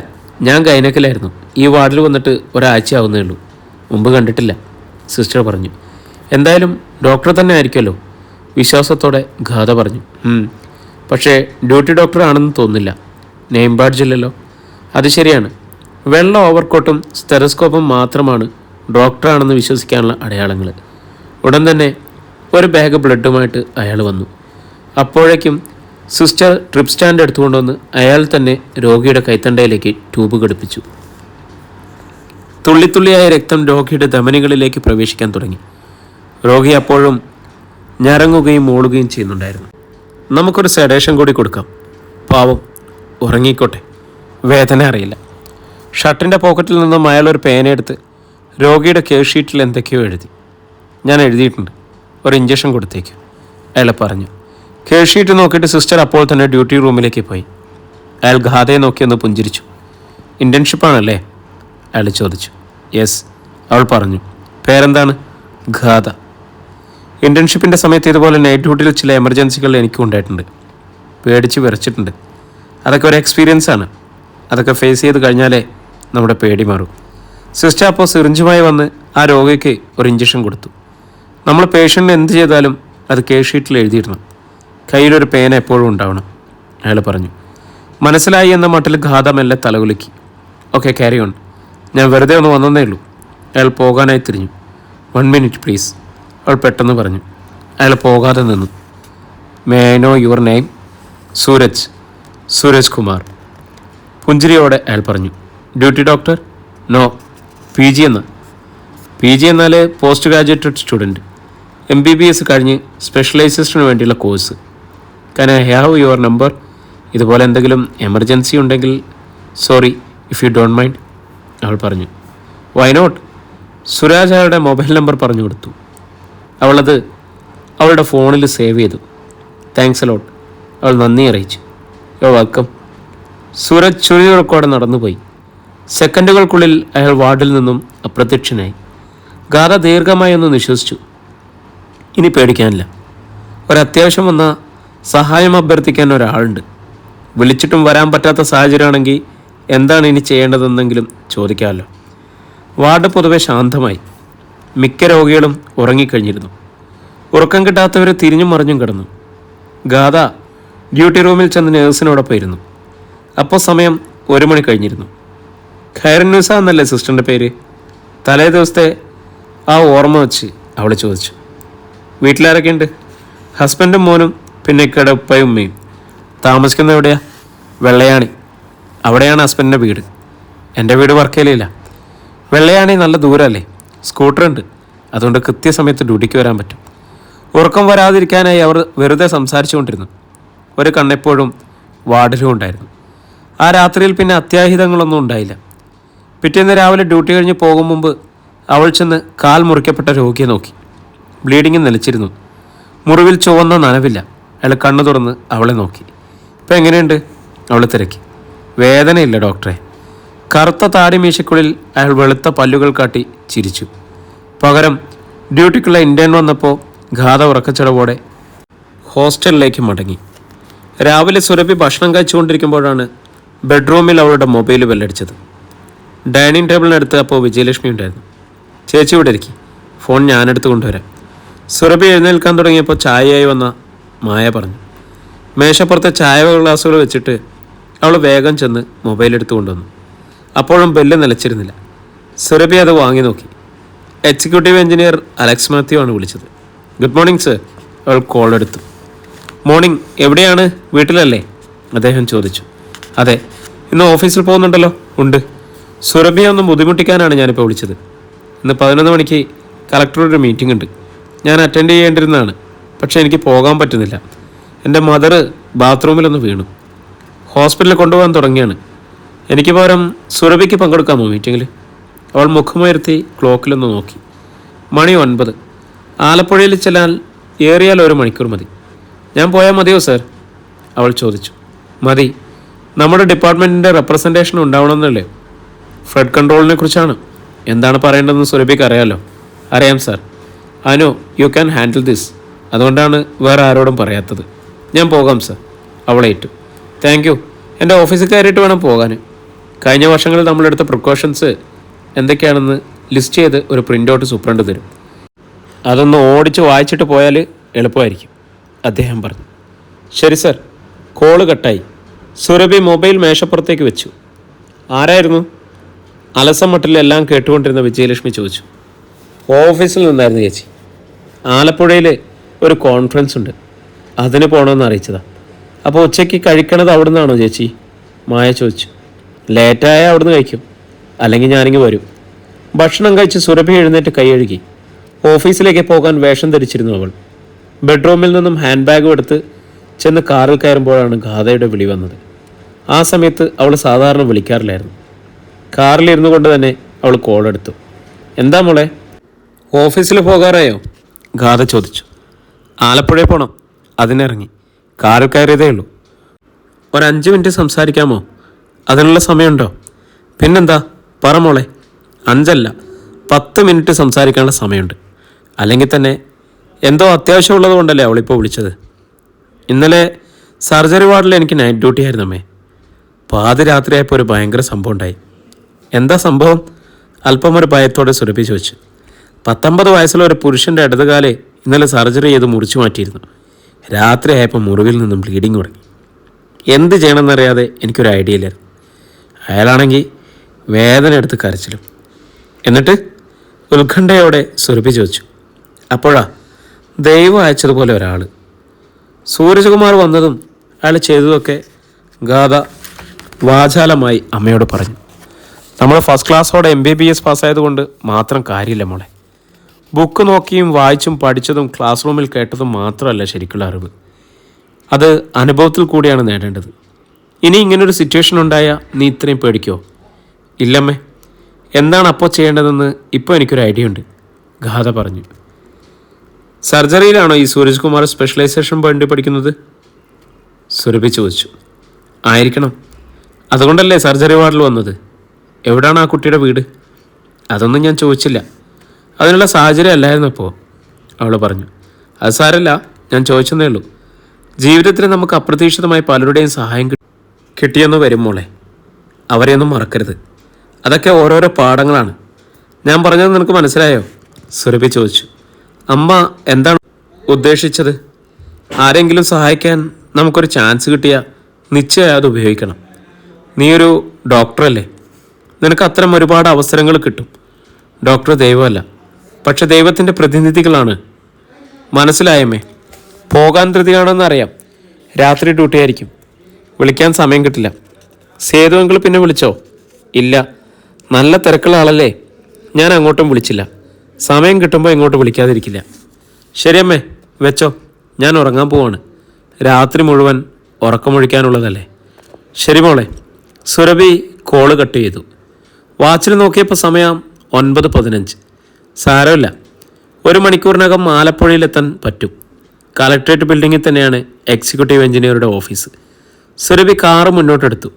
ഞാൻ ഗൈനക്കിലായിരുന്നു. ഈ വാർഡിൽ വന്നിട്ട് ഒരാഴ്ച ആവുന്നേ ഉള്ളൂ. മുമ്പ് കണ്ടിട്ടില്ല, സിസ്റ്റർ പറഞ്ഞു. എന്തായാലും ഡോക്ടർ തന്നെ ആയിരിക്കുമല്ലോ, വിശ്വാസത്തോടെ ഗാഥ പറഞ്ഞു. പക്ഷേ ഡ്യൂട്ടി ഡോക്ടർ ആണെന്ന് തോന്നുന്നില്ല. നെയിം ബാഡ്ജ് ഇല്ലല്ലോ. അത് ശരിയാണ്. വെള്ള ഓവർകോട്ടും സ്റ്റെറോസ്കോപ്പും മാത്രമാണ് ഡോക്ടറാണെന്ന് വിശ്വസിക്കാനുള്ള അടയാളങ്ങൾ. ഉടൻ തന്നെ ഒരു ബാഗ് ബ്ലഡുമായിട്ട് അയാൾ വന്നു. അപ്പോഴേക്കും സിസ്റ്റർ ട്രിപ്പ് സ്റ്റാൻഡ് എടുത്തുകൊണ്ടുവന്ന് അയാൾ തന്നെ രോഗിയുടെ കൈത്തണ്ടയിലേക്ക് ട്യൂബ് ഘടിപ്പിച്ചു. തുള്ളിത്തുള്ളിയായ രക്തം രോഗിയുടെ ധമനികളിലേക്ക് പ്രവേശിക്കാൻ തുടങ്ങി. രോഗി അപ്പോഴും ഞരങ്ങുകയും മൂളുകയും ചെയ്യുന്നുണ്ടായിരുന്നു. നമുക്കൊരു സെഡേഷൻ കൂടി കൊടുക്കാം. പാവം ഉറങ്ങിക്കോട്ടെ, വേദന അറിയില്ല. ഷർട്ടിൻ്റെ പോക്കറ്റിൽ നിന്നും അയാൾ ഒരു പേനയെടുത്ത് രോഗിയുടെ കേസ് ഷീറ്റിൽ എന്തൊക്കെയോ എഴുതി. ഞാൻ എഴുതിയിട്ടുണ്ട്, ഒരു ഇഞ്ചക്ഷൻ കൊടുത്തേക്ക്, അയാൾ പറഞ്ഞു. കേസ് ഷീറ്റ് നോക്കിയിട്ട് സിസ്റ്റർ അപ്പോൾ തന്നെ ഡ്യൂട്ടി റൂമിലേക്ക് പോയി. അയാൾ ഗാഥയെ നോക്കിയൊന്ന് പുഞ്ചിരിച്ചു. ഇൻറ്റേൺഷിപ്പാണല്ലേ? അയാൾ ചോദിച്ചു. യെസ്, അവൾ പറഞ്ഞു. പേരെന്താണ്? ഗാഥ. ഇൻറ്റേൺഷിപ്പിൻ്റെ സമയത്ത് ഇതുപോലെ നൈറ്റ് ഡ്യൂട്ടിയിൽ ചില എമർജൻസികൾ എനിക്കും ഉണ്ടായിട്ടുണ്ട്. പേടിച്ച് വിറച്ചിട്ടുണ്ട്. അതൊക്കെ ഒരു എക്സ്പീരിയൻസ് ആണ്. അതൊക്കെ ഫേസ് ചെയ്ത് കഴിഞ്ഞാലേ നമ്മുടെ പേടി മാറും. സിസ്റ്റർ അപ്പോൾ സിറിഞ്ചുമായി വന്ന് ആ രോഗിക്ക് ഒരു ഇഞ്ചക്ഷൻ കൊടുത്തു. നമ്മൾ പേഷ്യൻറ്റിന് എന്ത് ചെയ്താലും അത് കേസ് ഷീറ്റിൽ എഴുതിയിടണം. കയ്യിലൊരു പേന എപ്പോഴും ഉണ്ടാവണം, അയാൾ പറഞ്ഞു. മനസ്സിലായി എന്ന മട്ടിൽ ഗാഥ മെല്ലെ തലകുലുക്കി. Okay, carry on. ഞാൻ വെറുതെ ഒന്ന് വന്നതേ ഉള്ളൂ. അയാൾ പോകാനായി തിരിഞ്ഞു. 1 മിനിറ്റ് പ്ലീസ്, അവൾ പെട്ടെന്ന് പറഞ്ഞു. അയാൾ പോകാതെ നിന്നു. May I know your name? Sooraj Kumar. പുഞ്ചിരിയോടെ അയാൾ പറഞ്ഞു. Duty doctor? നോ, PG എന്ന. PG എന്നാൽ പോസ്റ്റ് ഗ്രാജുവേറ്റഡ് സ്റ്റുഡൻറ്റ്. MBBS കഴിഞ്ഞ് സ്പെഷ്യലൈസേഷന് വേണ്ടിയുള്ള course. Can I have your number? ഇതുപോലെ എന്തെങ്കിലും എമർജൻസി ഉണ്ടെങ്കിൽ. Sorry if you don't mind, അവൾ പറഞ്ഞു. Why not? സുരാജ് അയാളുടെ മൊബൈൽ നമ്പർ പറഞ്ഞു കൊടുത്തു. അവളത് അവളുടെ ഫോണിൽ സേവ് ചെയ്തു. താങ്ക്സ് അലോട്ട്, അവൾ നന്ദി അറിയിച്ചു. യോ വെൽക്കം. സൂരജ് ചുഴിയുറക്കോടെ നടന്നുപോയി. സെക്കൻഡുകൾക്കുള്ളിൽ അയാൾ വാർഡിൽ നിന്നും അപ്രത്യക്ഷനായി. ഗാഥ ദീർഘമായി ഒന്ന് നിശ്വസിച്ചു. ഇനി പേടിക്കാനില്ല. ഒരത്യാവശ്യം വന്നാൽ സഹായം അഭ്യർത്ഥിക്കാൻ ഒരാളുണ്ട്. വിളിച്ചിട്ടും വരാൻ പറ്റാത്ത സാഹചര്യമാണെങ്കിൽ എന്താണ് ഇനി ചെയ്യേണ്ടതെന്നെങ്കിലും ചോദിക്കാമല്ലോ. വാർഡ് പൊതുവെ ശാന്തമായി. മിക്ക രോഗികളും ഉറങ്ങിക്കഴിഞ്ഞിരുന്നു. ഉറക്കം കിട്ടാത്തവർ തിരിഞ്ഞും മറിഞ്ഞും കിടന്നു. ഗാഥ ഡ്യൂട്ടി റൂമിൽ ചെന്ന് നേഴ്സിനോടൊപ്പം ഇരുന്നു. അപ്പോൾ സമയം 1 മണി കഴിഞ്ഞിരുന്നു. ഖൈറുന്നീസ എന്നല്ലേ സിസ്റ്ററിൻ്റെ പേര്? തലേ ദിവസത്തെ ആ ഓർമ്മ വെച്ച് അവൾ ചോദിച്ചു. വീട്ടിലാരൊക്കെയുണ്ട്? ഹസ്ബൻഡും മോനും, പിന്നെ ഇക്കടെ ഉപ്പയും ഉമ്മയും. താമസിക്കുന്നത് എവിടെയാ? വെള്ളയാണി. അവിടെയാണ് ഹസ്ബൻഡിൻ്റെ വീട്. എൻ്റെ വീട് വർക്കലയില്ല. വെള്ളയാണി നല്ല ദൂരമല്ലേ? സ്കൂട്ടറുണ്ട്, അതുകൊണ്ട് കൃത്യസമയത്ത് ഡ്യൂട്ടിക്ക് വരാൻ പറ്റും. ഉറക്കം വരാതിരിക്കാനായി അവർ വെറുതെ സംസാരിച്ചു കൊണ്ടിരുന്നു. ഒരു കണ്ണെപ്പോഴും വാർഡിലും ഉണ്ടായിരുന്നു. ആ രാത്രിയിൽ പിന്നെ അത്യാഹിതങ്ങളൊന്നും ഉണ്ടായില്ല. പിറ്റേന്ന് രാവിലെ ഡ്യൂട്ടി കഴിഞ്ഞ് പോകും മുമ്പ് അവൾ ചെന്ന് കാൽ മുറിക്കപ്പെട്ട രോഗിയെ നോക്കി. ബ്ലീഡിങ് നിലച്ചിരുന്നു. മുറിവിൽ ചുവന്ന നനവില്ല. അയാൾ കണ്ണു തുറന്ന് അവളെ നോക്കി. ഇപ്പം എങ്ങനെയുണ്ട്? അവൾ തിരക്കി. വേദനയില്ല ഡോക്ടറെ. കറുത്ത താടി മീശയ്ക്കുള്ളിൽ അയാൾ വെളുത്ത പല്ലുകൾ കാട്ടി ചിരിച്ചു. പകരം ഡ്യൂട്ടിക്കുള്ള ഇൻറ്റേൺ വന്നപ്പോൾ ഗാഥ ഉറക്കച്ചടവോടെ ഹോസ്റ്റലിലേക്ക് മടങ്ങി. രാവിലെ സുരഭി ഭക്ഷണം കഴിച്ചുകൊണ്ടിരിക്കുമ്പോഴാണ് ബെഡ്റൂമിൽ അവളുടെ മൊബൈൽ ബെല്ലടിച്ചത്. ഡൈനിങ് ടേബിളിനടുത്ത് അപ്പോൾ വിജയലക്ഷ്മി ഉണ്ടായിരുന്നു. ചേച്ചി ഇവിടെ ഇരിക്കും, ഫോൺ ഞാനെടുത്ത് കൊണ്ടുവരാം. സുരഭി എഴുന്നേൽക്കാൻ തുടങ്ങിയപ്പോൾ ചായയായി വന്ന മായ പറഞ്ഞു. മേശപ്പുറത്തെ ചായ ഗ്ലാസുകൾ വെച്ചിട്ട് അവൾ വേഗം ചെന്ന് മൊബൈൽ എടുത്ത് കൊണ്ടുവന്നു. അപ്പോഴും ബെല്ല് നിലച്ചിരുന്നില്ല. സുരഭി അത് വാങ്ങി നോക്കി. എക്സിക്യൂട്ടീവ് എഞ്ചിനീയർ അലക്സ് മാത്യു ആണ് വിളിച്ചത്. Good morning sir. അവൾ കോൾ എടുത്തു. മോർണിംഗ്. എവിടെയാണ്? വീട്ടിലല്ലേ? അദ്ദേഹം ചോദിച്ചു. അതെ, ഇന്ന് ഓഫീസിൽ പോകുന്നുണ്ടല്ലോ? ഉണ്ട്. സുരഭിയെ ഒന്ന് ബുദ്ധിമുട്ടിക്കാനാണ് ഞാനിപ്പോൾ വിളിച്ചത്. ഇന്ന് 11 മണിക്ക് കളക്ടറൊരു മീറ്റിംഗ് ഉണ്ട്. ഞാൻ അറ്റൻഡ് ചെയ്യേണ്ടിരുന്നതാണ്, പക്ഷേ എനിക്ക് പോകാൻ പറ്റുന്നില്ല. എൻ്റെ മദർ ബാത്റൂമിലൊന്ന് വീണു. ഹോസ്പിറ്റലിൽ കൊണ്ടുപോകാൻ തുടങ്ങിയാണ്. എനിക്ക് പകരം സുരഭിക്ക് പങ്കെടുക്കാമോ മീറ്റിങ്ങിൽ? അവൾ മുഖമുയർത്തി ക്ലോക്കിലൊന്ന് നോക്കി. മണി 9. ആലപ്പുഴയിൽ ചെല്ലാൻ ഏറിയാൽ 1 മണിക്കൂർ മതി. ഞാൻ പോയാൽ മതിയോ സർ? അവൾ ചോദിച്ചു. മതി. നമ്മുടെ ഡിപ്പാർട്ട്മെൻറ്റിൻ്റെ റെപ്രസെൻറ്റേഷൻ ഉണ്ടാവണമെന്നല്ലേ? ഫ്ലഡ് കൺട്രോളിനെ കുറിച്ചാണ്. എന്താണ് പറയേണ്ടതെന്ന് സുരഭിക്ക് അറിയാമല്ലോ. അറിയാം sir. Anu, you can handle this. അതുകൊണ്ടാണ് വേറെ ആരോടും പറയാത്തത്. ഞാൻ പോകാം സർ. അവളേറ്റു. Thank you. എൻ്റെ ഓഫീസിൽ കയറിയിട്ട് വേണം പോകാൻ. കഴിഞ്ഞ വർഷങ്ങളിൽ നമ്മളെടുത്ത പ്രിക്കോഷൻസ് എന്തൊക്കെയാണെന്ന് ലിസ്റ്റ് ചെയ്ത് ഒരു പ്രിൻ്റ് ഔട്ട് സൂപ്രണ്ട് തരും. അതൊന്ന് ഓടിച്ച് വായിച്ചിട്ട് പോയാൽ എളുപ്പമായിരിക്കും, അദ്ദേഹം പറഞ്ഞു. ശരി സർ. കോള് കട്ടായി. സുരഭി മൊബൈൽ മേശപ്പുറത്തേക്ക് വെച്ചു. ആരായിരുന്നു? അലസം മട്ടിലെല്ലാം കേട്ടുകൊണ്ടിരുന്ന വിജയലക്ഷ്മി ചോദിച്ചു. ഓഫീസിൽ നിന്നായിരുന്നു ചേച്ചി. ആലപ്പുഴയിൽ ഒരു കോൺഫറൻസ് ഉണ്ട്, അതിന് പോകണമെന്ന് അറിയിച്ചതാണ്. അപ്പോൾ ഉച്ചയ്ക്ക് കഴിക്കണത് അവിടെ നിന്നാണോ ചേച്ചി? മായ ചോദിച്ചു. ലേറ്റായാൽ അവിടുന്ന് കഴിക്കും, അല്ലെങ്കിൽ ഞാനിങ്ങ് വരും. ഭക്ഷണം കഴിച്ച് സുരഭി എഴുന്നേറ്റ് കൈ കഴുകി. ഓഫീസിലേക്ക് പോകാൻ വേഷം ധരിച്ചിരുന്നു അവൾ. ബെഡ്റൂമിൽ നിന്നും ഹാൻഡ് ബാഗും എടുത്ത് ചെന്ന് കാറിൽ കയറുമ്പോഴാണ് ഗാഥയുടെ വിളി വന്നത്. ആ സമയത്ത് അവൾ സാധാരണ വിളിക്കാറില്ലായിരുന്നു. കാറിലിരുന്നു കൊണ്ട് തന്നെ അവൾ കോളെടുത്തു. എന്താ മോളെ? ഓഫീസിൽ പോകാറായോ? ഗാഥ ചോദിച്ചു. ആലപ്പുഴയിൽ പോകണം, അതിനിറങ്ങി. കാറിൽ കയറിയതേ ഉള്ളൂ. ഒരു 5 മിനിറ്റ് സംസാരിക്കാമോ? അതിനുള്ള സമയമുണ്ടോ? പിന്നെന്താ, പറ മോളെ. 5 അല്ല, 10 മിനിറ്റ് സംസാരിക്കാനുള്ള സമയമുണ്ട്. അല്ലെങ്കിൽ തന്നെ എന്തോ അത്യാവശ്യമുള്ളത് കൊണ്ടല്ലേ അവളിപ്പോൾ വിളിച്ചത്. ഇന്നലെ സർജറി വാർഡിൽ എനിക്ക് നൈറ്റ് ഡ്യൂട്ടി ആയിരുന്നു അമ്മേ. പാതിരാത്രിയായപ്പോൾ ഒരു ഭയങ്കര സംഭവം ഉണ്ടായി. എന്താ സംഭവം? അല്പം ഒരു ഭയത്തോടെ സുരഭി ചോദിച്ചു. 19 വയസ്സുള്ള ഒരു പുരുഷൻ്റെ ഇടതുകാലെ ഇന്നലെ സർജറി ചെയ്ത് മുറിച്ചു മാറ്റിയിരുന്നു. രാത്രിയായപ്പോൾ മുറിവിൽ നിന്നും ബ്ലീഡിങ് തുടങ്ങി. എന്ത് ചെയ്യണമെന്നറിയാതെ എനിക്കൊരു ഐഡിയ ഇല്ലായിരുന്നു. അയാളാണെങ്കിൽ വേദന എടുത്ത് കരച്ചിലും. എന്നിട്ട് ഉത്കണ്ഠയോടെ സുരഭി ചോദിച്ചു. അപ്പോഴാ ദൈവം അയച്ചതുപോലെ ഒരാൾ. സൂരജ്കുമാർ വന്നതും അയാൾ ചെയ്തതൊക്കെ ഗാഥ വാചാലമായി അമ്മയോട് പറഞ്ഞു. നമ്മൾ ഫസ്റ്റ് ക്ലാസ്സോടെ MBBS പാസ്സായതുകൊണ്ട് മാത്രം കാര്യമില്ല മോളെ. ബുക്ക് നോക്കിയും വായിച്ചും പഠിച്ചതും ക്ലാസ് റൂമിൽ കേട്ടതും മാത്രമല്ല ശരിക്കുള്ള അറിവ്. അത് അനുഭവത്തിൽ കൂടിയാണ് നേടേണ്ടത്. ഇനി ഇങ്ങനൊരു സിറ്റുവേഷൻ ഉണ്ടായാൽ നീ ഇത്രയും പേടിക്കോ? ഇല്ലമ്മേ. എന്താണ് അപ്പോൾ ചെയ്യേണ്ടതെന്ന് ഇപ്പോൾ എനിക്കൊരു ഐഡിയ ഉണ്ട്, ഗാഥ പറഞ്ഞു. സർജറിയിലാണോ ഈ സൂരജ് കുമാർ സ്പെഷ്യലൈസേഷൻ വേണ്ടി പഠിക്കുന്നത്? സുരഭി ചോദിച്ചു. ആയിരിക്കണം. അതുകൊണ്ടല്ലേ സർജറി വാർഡിൽ വന്നത്. എവിടാണ് ആ കുട്ടിയുടെ വീട്? അതൊന്നും ഞാൻ ചോദിച്ചില്ല. അതിനുള്ള സാഹചര്യം അല്ലായിരുന്നു അപ്പോൾ, അവൾ പറഞ്ഞു. അത് സാരല്ല, ഞാൻ ചോദിച്ചെന്നേ ഉള്ളൂ. ജീവിതത്തിൽ നമുക്ക് അപ്രതീക്ഷിതമായി പലരുടെയും സഹായം കിട്ടിയെന്ന് വരും മോളെ. അവരെയൊന്നും മറക്കരുത്. അതൊക്കെ ഓരോരോ പാഠങ്ങളാണ്. ഞാൻ പറഞ്ഞത് നിനക്ക് മനസ്സിലായോ? സുരഭി ചോദിച്ചു. അമ്മ എന്താണ് ഉദ്ദേശിച്ചത്? ആരെങ്കിലും സഹായിക്കാൻ നമുക്കൊരു ചാൻസ് കിട്ടിയാൽ നിശ്ചയം അത് ഉപയോഗിക്കണം. നീയൊരു ഡോക്ടറല്ലേ, നിനക്ക് അത്തരം ഒരുപാട് അവസരങ്ങൾ കിട്ടും. ഡോക്ടർ ദൈവമല്ല, പക്ഷെ ദൈവത്തിൻ്റെ പ്രതിനിധികളാണ്. മനസ്സിലായമ്മേ? പോകാൻ ധൃതിയാണെന്നറിയാം. രാത്രി ഡ്യൂട്ടി ആയിരിക്കും, വിളിക്കാൻ സമയം കിട്ടില്ല. സേതുവെങ്കിൽ പിന്നെ വിളിച്ചോ? ഇല്ല, നല്ല തിരക്കുള്ള ആളല്ലേ. ഞാൻ അങ്ങോട്ടും വിളിച്ചില്ല. സമയം കിട്ടുമ്പോൾ ഇങ്ങോട്ട് വിളിക്കാതിരിക്കില്ല. ശരിയമ്മേ, വെച്ചോ. ഞാൻ ഉറങ്ങാൻ പോവാണ്. രാത്രി മുഴുവൻ ഉറക്കമൊഴിക്കാനുള്ളതല്ലേ. ശരി മോളെ. സുരഭി കോള് കട്ട് ചെയ്തു. വാച്ചിൽ നോക്കിയപ്പോൾ സമയം 9:15. സാരമില്ല, 1 മണിക്കൂറിനകം ആലപ്പുഴയിലെത്താൻ പറ്റും. കളക്ട്രേറ്റ് ബിൽഡിങ്ങിൽ തന്നെയാണ് എക്സിക്യൂട്ടീവ് എഞ്ചിനീയറുടെ ഓഫീസ്. സുരഭി കാറ് മുന്നോട്ടെടുത്തു.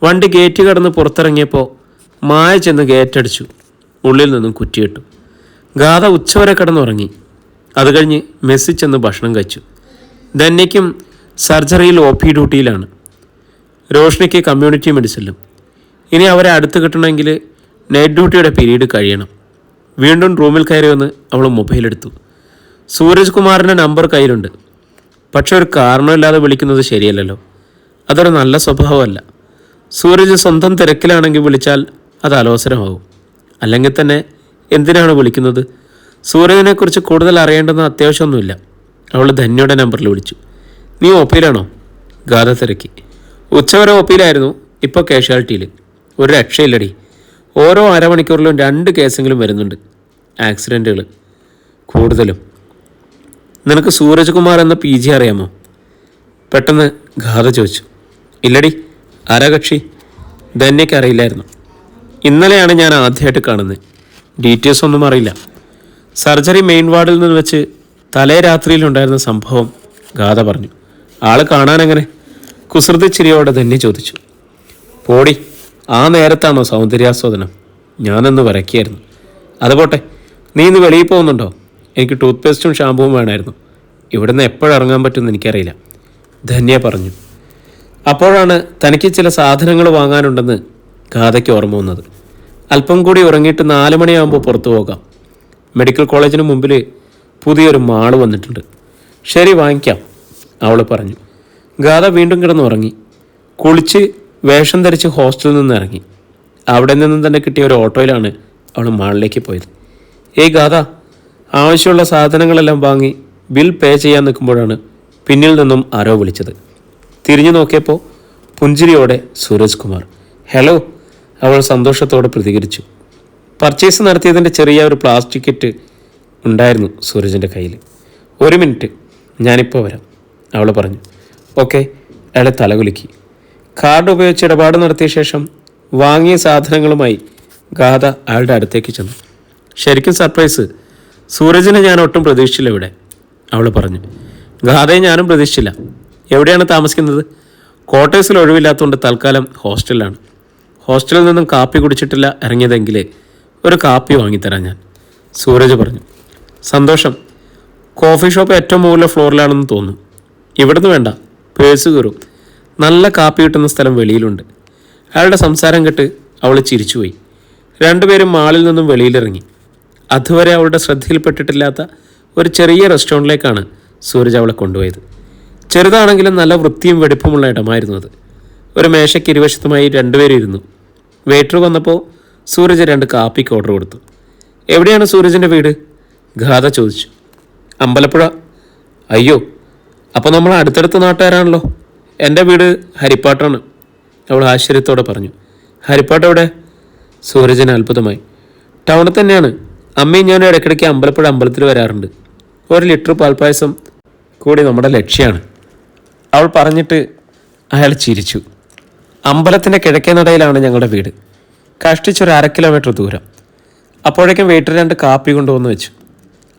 വണ്ടി ഗേറ്റ് കടന്ന് പുറത്തിറങ്ങിയപ്പോൾ മായ ചെന്ന് ഗേറ്റടിച്ചു. ഉള്ളിൽ നിന്നും കുറ്റിയിട്ടു. ഗാഥ ഉച്ചവരെ കിടന്നുറങ്ങി. അത് കഴിഞ്ഞ് മെസ്സി ചെന്ന് ഭക്ഷണം കഴിച്ചു. ധന്യയ്ക്കും സർജറിയിൽ OP ഡ്യൂട്ടിയിലാണ്. രോഷ്ണിക്ക് കമ്മ്യൂണിറ്റി മെഡിസിനിലും. ഇനി അവരെ അടുത്ത് കിട്ടണമെങ്കിൽ നൈറ്റ് ഡ്യൂട്ടിയുടെ പീരീഡ് കഴിയണം. വീണ്ടും റൂമിൽ കയറി വന്ന് അവൾ മൊബൈലെടുത്തു. സൂരജ് കുമാറിൻ്റെ നമ്പർ കയ്യിലുണ്ട്. പക്ഷെ ഒരു കാരണമില്ലാതെ വിളിക്കുന്നത് ശരിയല്ലല്ലോ. അതൊരു നല്ല സ്വഭാവമല്ല. സൂരജ് സ്വന്തം തിരക്കിലാണെങ്കിൽ വിളിച്ചാൽ അത് അലോസരമാകും. അല്ലെങ്കിൽ തന്നെ എന്തിനാണ് വിളിക്കുന്നത്? സൂരജിനെക്കുറിച്ച് കൂടുതൽ അറിയേണ്ടെന്ന് അത്യാവശ്യമൊന്നുമില്ല. അവൾ ധന്യയുടെ നമ്പറിൽ വിളിച്ചു. നീ OPയിലാണോ? ഗാഥ തിരക്കി. ഉച്ചവരെ ഒപ്പിയിലായിരുന്നു, ഇപ്പോൾ കാഷ്വാലിറ്റിയിൽ. ഒരു രക്ഷയില്ലടി. ഓരോ അരമണിക്കൂറിലും 2 കേസെങ്കിലും വരുന്നുണ്ട്, ആക്സിഡൻറ്റുകൾ കൂടുതലും. നിനക്ക് സൂരജ് കുമാർ എന്ന PG അറിയാമോ? പെട്ടെന്ന് ഗാഥ ചോദിച്ചു. ഇല്ലടി, ആരാ കക്ഷി? ധന്യയ്ക്ക് അറിയില്ലായിരുന്നു. ഇന്നലെയാണ് ഞാൻ ആദ്യമായിട്ട് കാണുന്നത്. ഡീറ്റെയിൽസ് ഒന്നും അറിയില്ല. സർജറി മെയിൻ വാർഡിൽ നിന്ന് വെച്ച് തലേ രാത്രിയിലുണ്ടായിരുന്ന സംഭവം ഗാഥ പറഞ്ഞു. ആൾ കാണാനെങ്ങനെ? കുസൃതി ചിരിയോടെ ധന്യ ചോദിച്ചു. പോടി, ആ നേരത്താണോ സൗന്ദര്യാസ്വാദനം? ഞാനൊന്ന് വരയ്ക്കായിരുന്നു. അതുപോട്ടെ, നീ ഇന്ന് വെളിയിൽ പോകുന്നുണ്ടോ? എനിക്ക് ടൂത്ത് പേസ്റ്റും ഷാമ്പുവും വേണമായിരുന്നു. ഇവിടുന്ന് എപ്പോഴിറങ്ങാൻ പറ്റുമെന്ന് എനിക്കറിയില്ല, ധന്യ പറഞ്ഞു. അപ്പോഴാണ് തനിക്ക് ചില സാധനങ്ങൾ വാങ്ങാനുണ്ടെന്ന് ഗാഥയ്ക്ക് ഓർമ്മ വന്നത്. അല്പം കൂടി ഉറങ്ങിയിട്ട് 4 മണിയാകുമ്പോൾ പുറത്തു പോകാം. മെഡിക്കൽ കോളേജിന് മുമ്പിൽ പുതിയൊരു മാള് വന്നിട്ടുണ്ട്. ശരി, വാങ്ങിക്കാം, അവൾ പറഞ്ഞു. ഗാഥ വീണ്ടും കിടന്നുറങ്ങി. കുളിച്ച് വേഷം ധരിച്ച് ഹോസ്റ്റലിൽ നിന്ന് ഇറങ്ങി. അവിടെ നിന്നും തന്നെ കിട്ടിയ ഒരു ഓട്ടോയിലാണ് അവൾ മാളിലേക്ക് പോയത്. ഏയ് ഗാഥ, ആവശ്യമുള്ള സാധനങ്ങളെല്ലാം വാങ്ങി ബിൽ പേ ചെയ്യാൻ നിൽക്കുമ്പോഴാണ് പിന്നിൽ നിന്നും ആരോ വിളിച്ചത്. തിരിഞ്ഞു നോക്കിയപ്പോൾ പുഞ്ചിരിയോടെ സൂരജ് കുമാർ. ഹലോ, അവൾ സന്തോഷത്തോടെ പ്രതികരിച്ചു. പർച്ചേസ് നടത്തിയതിൻ്റെ ചെറിയ ഒരു പ്ലാസ്റ്റിക് കിറ്റ് ഉണ്ടായിരുന്നു സൂരജിൻ്റെ കയ്യിൽ. 1 മിനിറ്റ്, ഞാനിപ്പോൾ വരാം, അവൾ പറഞ്ഞു. ഓക്കെ, അയാളെ തലകുലുക്കി. കാർഡ് ഉപയോഗിച്ച് ഇടപാട് നടത്തിയ ശേഷം വാങ്ങിയ സാധനങ്ങളുമായി ഗാഥ അയാളുടെ അടുത്തേക്ക് ചെന്നു. ശരിക്കും സർപ്രൈസ്. സൂരജിനെ ഞാൻ ഒട്ടും പ്രതീക്ഷിച്ചില്ല ഇവിടെ, അവൾ പറഞ്ഞു. ഗാഥയെ ഞാനും പ്രതീക്ഷിച്ചില്ല. എവിടെയാണ് താമസിക്കുന്നത്? ക്വാർട്ടേഴ്സിൽ ഒഴിവില്ലാത്തതുകൊണ്ട് തൽക്കാലം ഹോസ്റ്റലിലാണ്. ഹോസ്റ്റലിൽ നിന്നും കാപ്പി കുടിച്ചിട്ടില്ല ഇറങ്ങിയതെങ്കിലേ ഒരു കാപ്പി വാങ്ങിത്തരാം ഞാൻ, സൂരജ് പറഞ്ഞു. സന്തോഷം. കോഫി ഷോപ്പ് ഏറ്റവും മുകളിലെ ഫ്ലോറിലാണെന്ന് തോന്നുന്നു. ഇവിടുന്ന് വേണ്ട, പേഴ്സ് കയറും. നല്ല കാപ്പി കിട്ടുന്ന സ്ഥലം വെളിയിലുണ്ട്. അയാളുടെ സംസാരം കേട്ട് അവൾ ചിരിച്ചുപോയി. രണ്ടുപേരും മാളിൽ നിന്നും വെളിയിലിറങ്ങി. അതുവരെ അവളുടെ ശ്രദ്ധയിൽപ്പെട്ടിട്ടില്ലാത്ത ഒരു ചെറിയ റെസ്റ്റോറൻറ്റിലേക്കാണ് സൂരജ് അവളെ കൊണ്ടുപോയത്. ചെറുതാണെങ്കിലും നല്ല വൃത്തിയും വെടിപ്പുമുള്ള ഇടമായിരുന്നു അത്. ഒരു മേശയ്ക്ക് ഇരുവശത്തുമായി 2 പേരും ഇരുന്നു. വെയിറ്റർ വന്നപ്പോൾ സൂരജ് 2 കാപ്പിക്ക് ഓർഡർ കൊടുത്തു. എവിടെയാണ് സൂരജിൻ്റെ വീട്? ഗാഥ ചോദിച്ചു. അമ്പലപ്പുഴ. അയ്യോ, അപ്പോൾ നമ്മൾ അടുത്തടുത്ത നാട്ടുകാരാണല്ലോ. എൻ്റെ വീട് ഹരിപ്പാട്ടാണ്, അവൾ ആശ്ചര്യത്തോടെ പറഞ്ഞു. ഹരിപ്പാട്ട് എവിടെ? സൂരജിന് അത്ഭുതമായി. ടൗണിൽ തന്നെയാണ്. അമ്മയും ഞാനും ഇടയ്ക്കിടയ്ക്ക് അമ്പലപ്പുഴ അമ്പലത്തിൽ വരാറുണ്ട്. 1 ലിറ്റർ പാൽപ്പായസം കൂടി നമ്മുടെ ലക്ഷ്യമാണ്, അവൾ പറഞ്ഞിട്ട് അയാൾ ചിരിച്ചു. അമ്പലത്തിൻ്റെ കിഴക്കേ നടയിലാണ് ഞങ്ങളുടെ വീട്. കഷ്ടിച്ചൊരു 1/2 കിലോമീറ്റർ ദൂരം. അപ്പോഴേക്കും വെയിറ്റർ 2 കാപ്പി കൊണ്ടുവന്ന് വെച്ചു.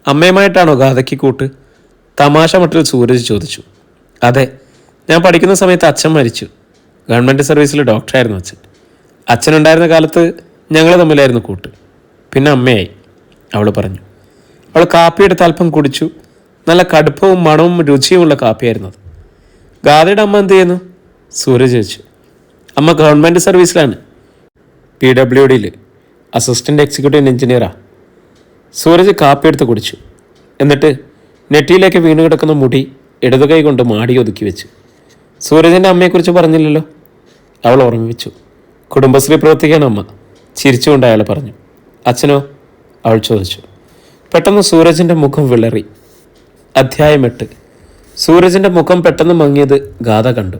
അമ്മയുമായിട്ടാണോ ഗാഥയ്ക്ക് കൂട്ട്? തമാശ മട്ടിൽ സൂരജ് ചോദിച്ചു. അതെ, ഞാൻ പഠിക്കുന്ന സമയത്ത് അച്ഛൻ മരിച്ചു. ഗവൺമെൻറ് സർവീസിൽ ഡോക്ടറായിരുന്നു അച്ഛൻ. അച്ഛനുണ്ടായിരുന്ന കാലത്ത് ഞങ്ങൾ തമ്മിലായിരുന്നു കൂട്ട്. പിന്നെ അമ്മയായി, അവൾ പറഞ്ഞു. അവൾ കാപ്പിയെടുത്ത് അല്പം കുടിച്ചു. നല്ല കടുപ്പവും മണവും രുചിയുമുള്ള കാപ്പിയായിരുന്നു അത്. ഗാഥയുടെ അമ്മ എന്ത് ചെയ്യുന്നു? സൂരജ് ചോദിച്ചു. അമ്മ ഗവൺമെൻറ് സർവീസിലാണ്, PWDയിൽ അസിസ്റ്റൻ്റ് എക്സിക്യൂട്ടീവ് എഞ്ചിനീയറാണ്. സൂരജ് കാപ്പിയെടുത്ത് കുടിച്ചു. എന്നിട്ട് നെറ്റിയിലേക്ക് വീണു കിടക്കുന്ന മുടി ഇടതുകൈ കൊണ്ട് മാടി ഒതുക്കി വെച്ചു. സൂരജിൻ്റെ അമ്മയെക്കുറിച്ച് പറഞ്ഞില്ലല്ലോ, അവൾ ഓർമ്മിപ്പിച്ചു. കുടുംബശ്രീ പ്രവർത്തിക്കാൻ അമ്മ, ചിരിച്ചുകൊണ്ട് അയാൾ പറഞ്ഞു. അച്ഛനോ? അവൾ ചോദിച്ചു. പെട്ടെന്ന് സൂരജിൻ്റെ മുഖം വിളറി. അധ്യായം 8. സൂരജിൻ്റെ മുഖം പെട്ടെന്ന് മങ്ങിയത് ഗാഥ കണ്ടു.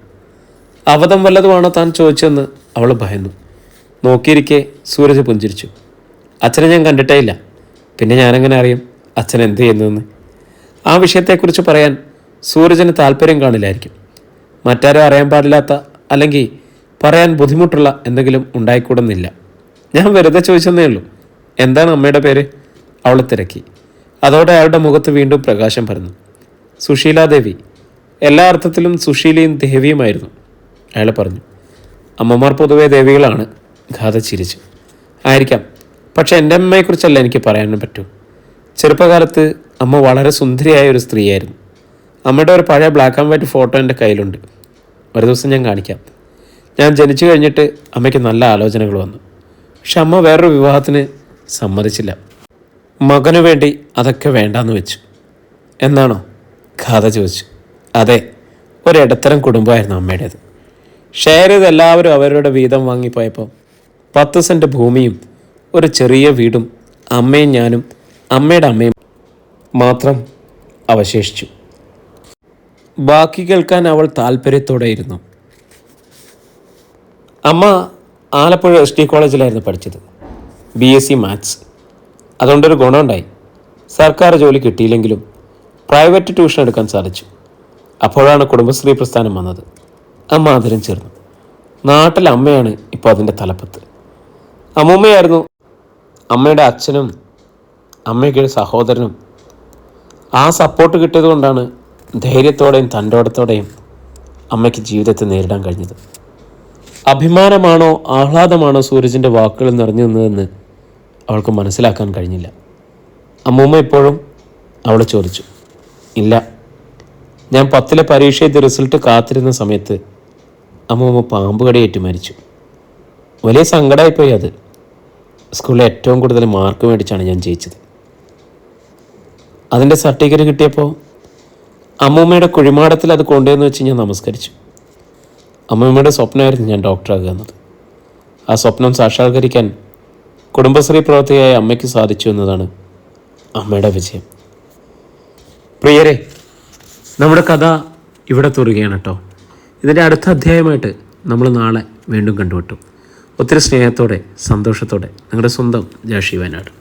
അവധം വല്ലതുമാണോ താൻ ചോദിച്ചതെന്ന് അവൾ ഭയന്നു. നോക്കിയിരിക്കെ സൂരജ് പുഞ്ചിരിച്ചു. അച്ഛനെ ഞാൻ കണ്ടിട്ടേ ഇല്ല, പിന്നെ ഞാനെങ്ങനെ അറിയും അച്ഛൻ എന്ത് ചെയ്യുന്നതെന്ന്? ആ വിഷയത്തെക്കുറിച്ച് പറയാൻ സൂരജിന് താല്പര്യം കാണില്ലായിരിക്കും. മറ്റാരും അറിയാൻ പാടില്ലാത്ത, അല്ലെങ്കിൽ പറയാൻ ബുദ്ധിമുട്ടുള്ള എന്തെങ്കിലും ഉണ്ടായിക്കൂടുന്നില്ല. ഞാൻ വെറുതെ ചോദിച്ചെന്നേ ഉള്ളൂ. എന്താണ് അമ്മയുടെ പേര്? അവൾ തിരക്കി. അതോടെ അയാളുടെ മുഖത്ത് വീണ്ടും പ്രകാശം പരന്നു. സുശീലാദേവി. എല്ലാ അർത്ഥത്തിലും സുശീലയും ദേവിയുമായിരുന്നു, അയാൾ പറഞ്ഞു. അമ്മമാർ പൊതുവെ ദേവികളാണ്, ഗാഥ ചിരിച്ചു. ആയിരിക്കാം, പക്ഷെ എൻ്റെ അമ്മയെക്കുറിച്ചല്ല എനിക്ക് പറയാനും പറ്റൂ. ചെറുപ്പകാലത്ത് അമ്മ വളരെ സുന്ദരിയായ ഒരു സ്ത്രീയായിരുന്നു. അമ്മയുടെ ഒരു പഴയ ബ്ലാക്ക് ആൻഡ് വൈറ്റ് ഫോട്ടോ എൻ്റെ കയ്യിലുണ്ട്. ഒരു ദിവസം ഞാൻ കാണിക്കാം. ഞാൻ ജനിച്ചു കഴിഞ്ഞിട്ട് അമ്മയ്ക്ക് നല്ല ആലോചനകൾ വന്നു. പക്ഷെ അമ്മ വേറൊരു വിവാഹത്തിന് സമ്മതിച്ചില്ല. മകനു വേണ്ടി അതൊക്കെ വേണ്ടാന്ന് വെച്ചു. എന്നാണോ? ഗാഥ ചോദിച്ചു. അതെ, ഒരിടത്തരം കുടുംബമായിരുന്നു അമ്മയുടേത്. ഷെയർ ചെയ്ത് എല്ലാവരും അവരുടെ വീതം വാങ്ങിപ്പോയപ്പോൾ 10 സെൻറ്റ് ഭൂമിയും ഒരു ചെറിയ വീടും അമ്മയും ഞാനും അമ്മയുടെ അമ്മയും മാത്രം അവശേഷിച്ചു. ബാക്കി കേൾക്കാൻ അവൾ താല്പര്യത്തോടെ ഇരുന്നു. അമ്മ ആലപ്പുഴ ST കോളേജിലായിരുന്നു പഠിച്ചത്, BSc മാത്സ്. അതുകൊണ്ടൊരു ഗുണമുണ്ടായി. സർക്കാർ ജോലി കിട്ടിയില്ലെങ്കിലും പ്രൈവറ്റ് ട്യൂഷൻ എടുക്കാൻ സാധിച്ചു. അപ്പോഴാണ് കുടുംബശ്രീ പ്രസ്ഥാനം വന്നത്. അമ്മ അതിലും ചേർന്നു. നാട്ടിലെ അമ്മയാണ് ഇപ്പോൾ അതിൻ്റെ തലപ്പത്ത്. അമ്മൂമ്മയായിരുന്നു അമ്മയുടെ അച്ഛനും അമ്മയ്ക്ക് സഹോദരനും. ആ സപ്പോർട്ട് കിട്ടിയത് കൊണ്ടാണ് ധൈര്യത്തോടെയും തൻ്റോടത്തോടെയും അമ്മയ്ക്ക് ജീവിതത്തെ നേരിടാൻ കഴിഞ്ഞത്. അഭിമാനമാണോ ആഹ്ലാദമാണോ സൂരജിൻ്റെ വാക്കുകൾ നിറഞ്ഞു നിന്നതെന്ന് അവൾക്ക് മനസ്സിലാക്കാൻ കഴിഞ്ഞില്ല. അമ്മൂമ്മ ഇപ്പോഴും അവൾ ചോദിച്ചു. ഇല്ല, ഞാൻ 10ലെ പരീക്ഷ എഴുതി റിസൾട്ട് കാത്തിരുന്ന സമയത്ത് അമ്മൂമ്മ പാമ്പ് കടിയേറ്റ് മരിച്ചു. വലിയ സങ്കടമായിപ്പോയി. അത് സ്കൂളിൽ ഏറ്റവും കൂടുതൽ മാർക്ക് മേടിച്ചാണ് ഞാൻ ജയിച്ചത്. അതിൻ്റെ സർട്ടിഫിക്കറ്റ് കിട്ടിയപ്പോൾ അമ്മൂമ്മയുടെ കുഴിമാടത്തിൽ അത് കൊണ്ടുവന്ന് വെച്ച് ഞാൻ നമസ്കരിച്ചു. അമ്മൂമ്മയുടെ സ്വപ്നമായിരുന്നു ഞാൻ ഡോക്ടറാകുക എന്നത്. ആ സ്വപ്നം സാക്ഷാത്കരിക്കാൻ കുടുംബശ്രീ പ്രവർത്തകയായ അമ്മയ്ക്ക് സാധിച്ചു എന്നതാണ് അമ്മയുടെ വിജയം. പ്രിയരെ, നമ്മുടെ കഥ ഇവിടെ തുറക്കുകയാണ് കേട്ടോ. ഇതിൻ്റെ അടുത്ത അധ്യായമായിട്ട് നമ്മൾ നാളെ വീണ്ടും കണ്ടുമുട്ടും. ഒത്തിരി സ്നേഹത്തോടെ സന്തോഷത്തോടെ നിങ്ങളുടെ സ്വന്തം ജാഷി വയനാട്.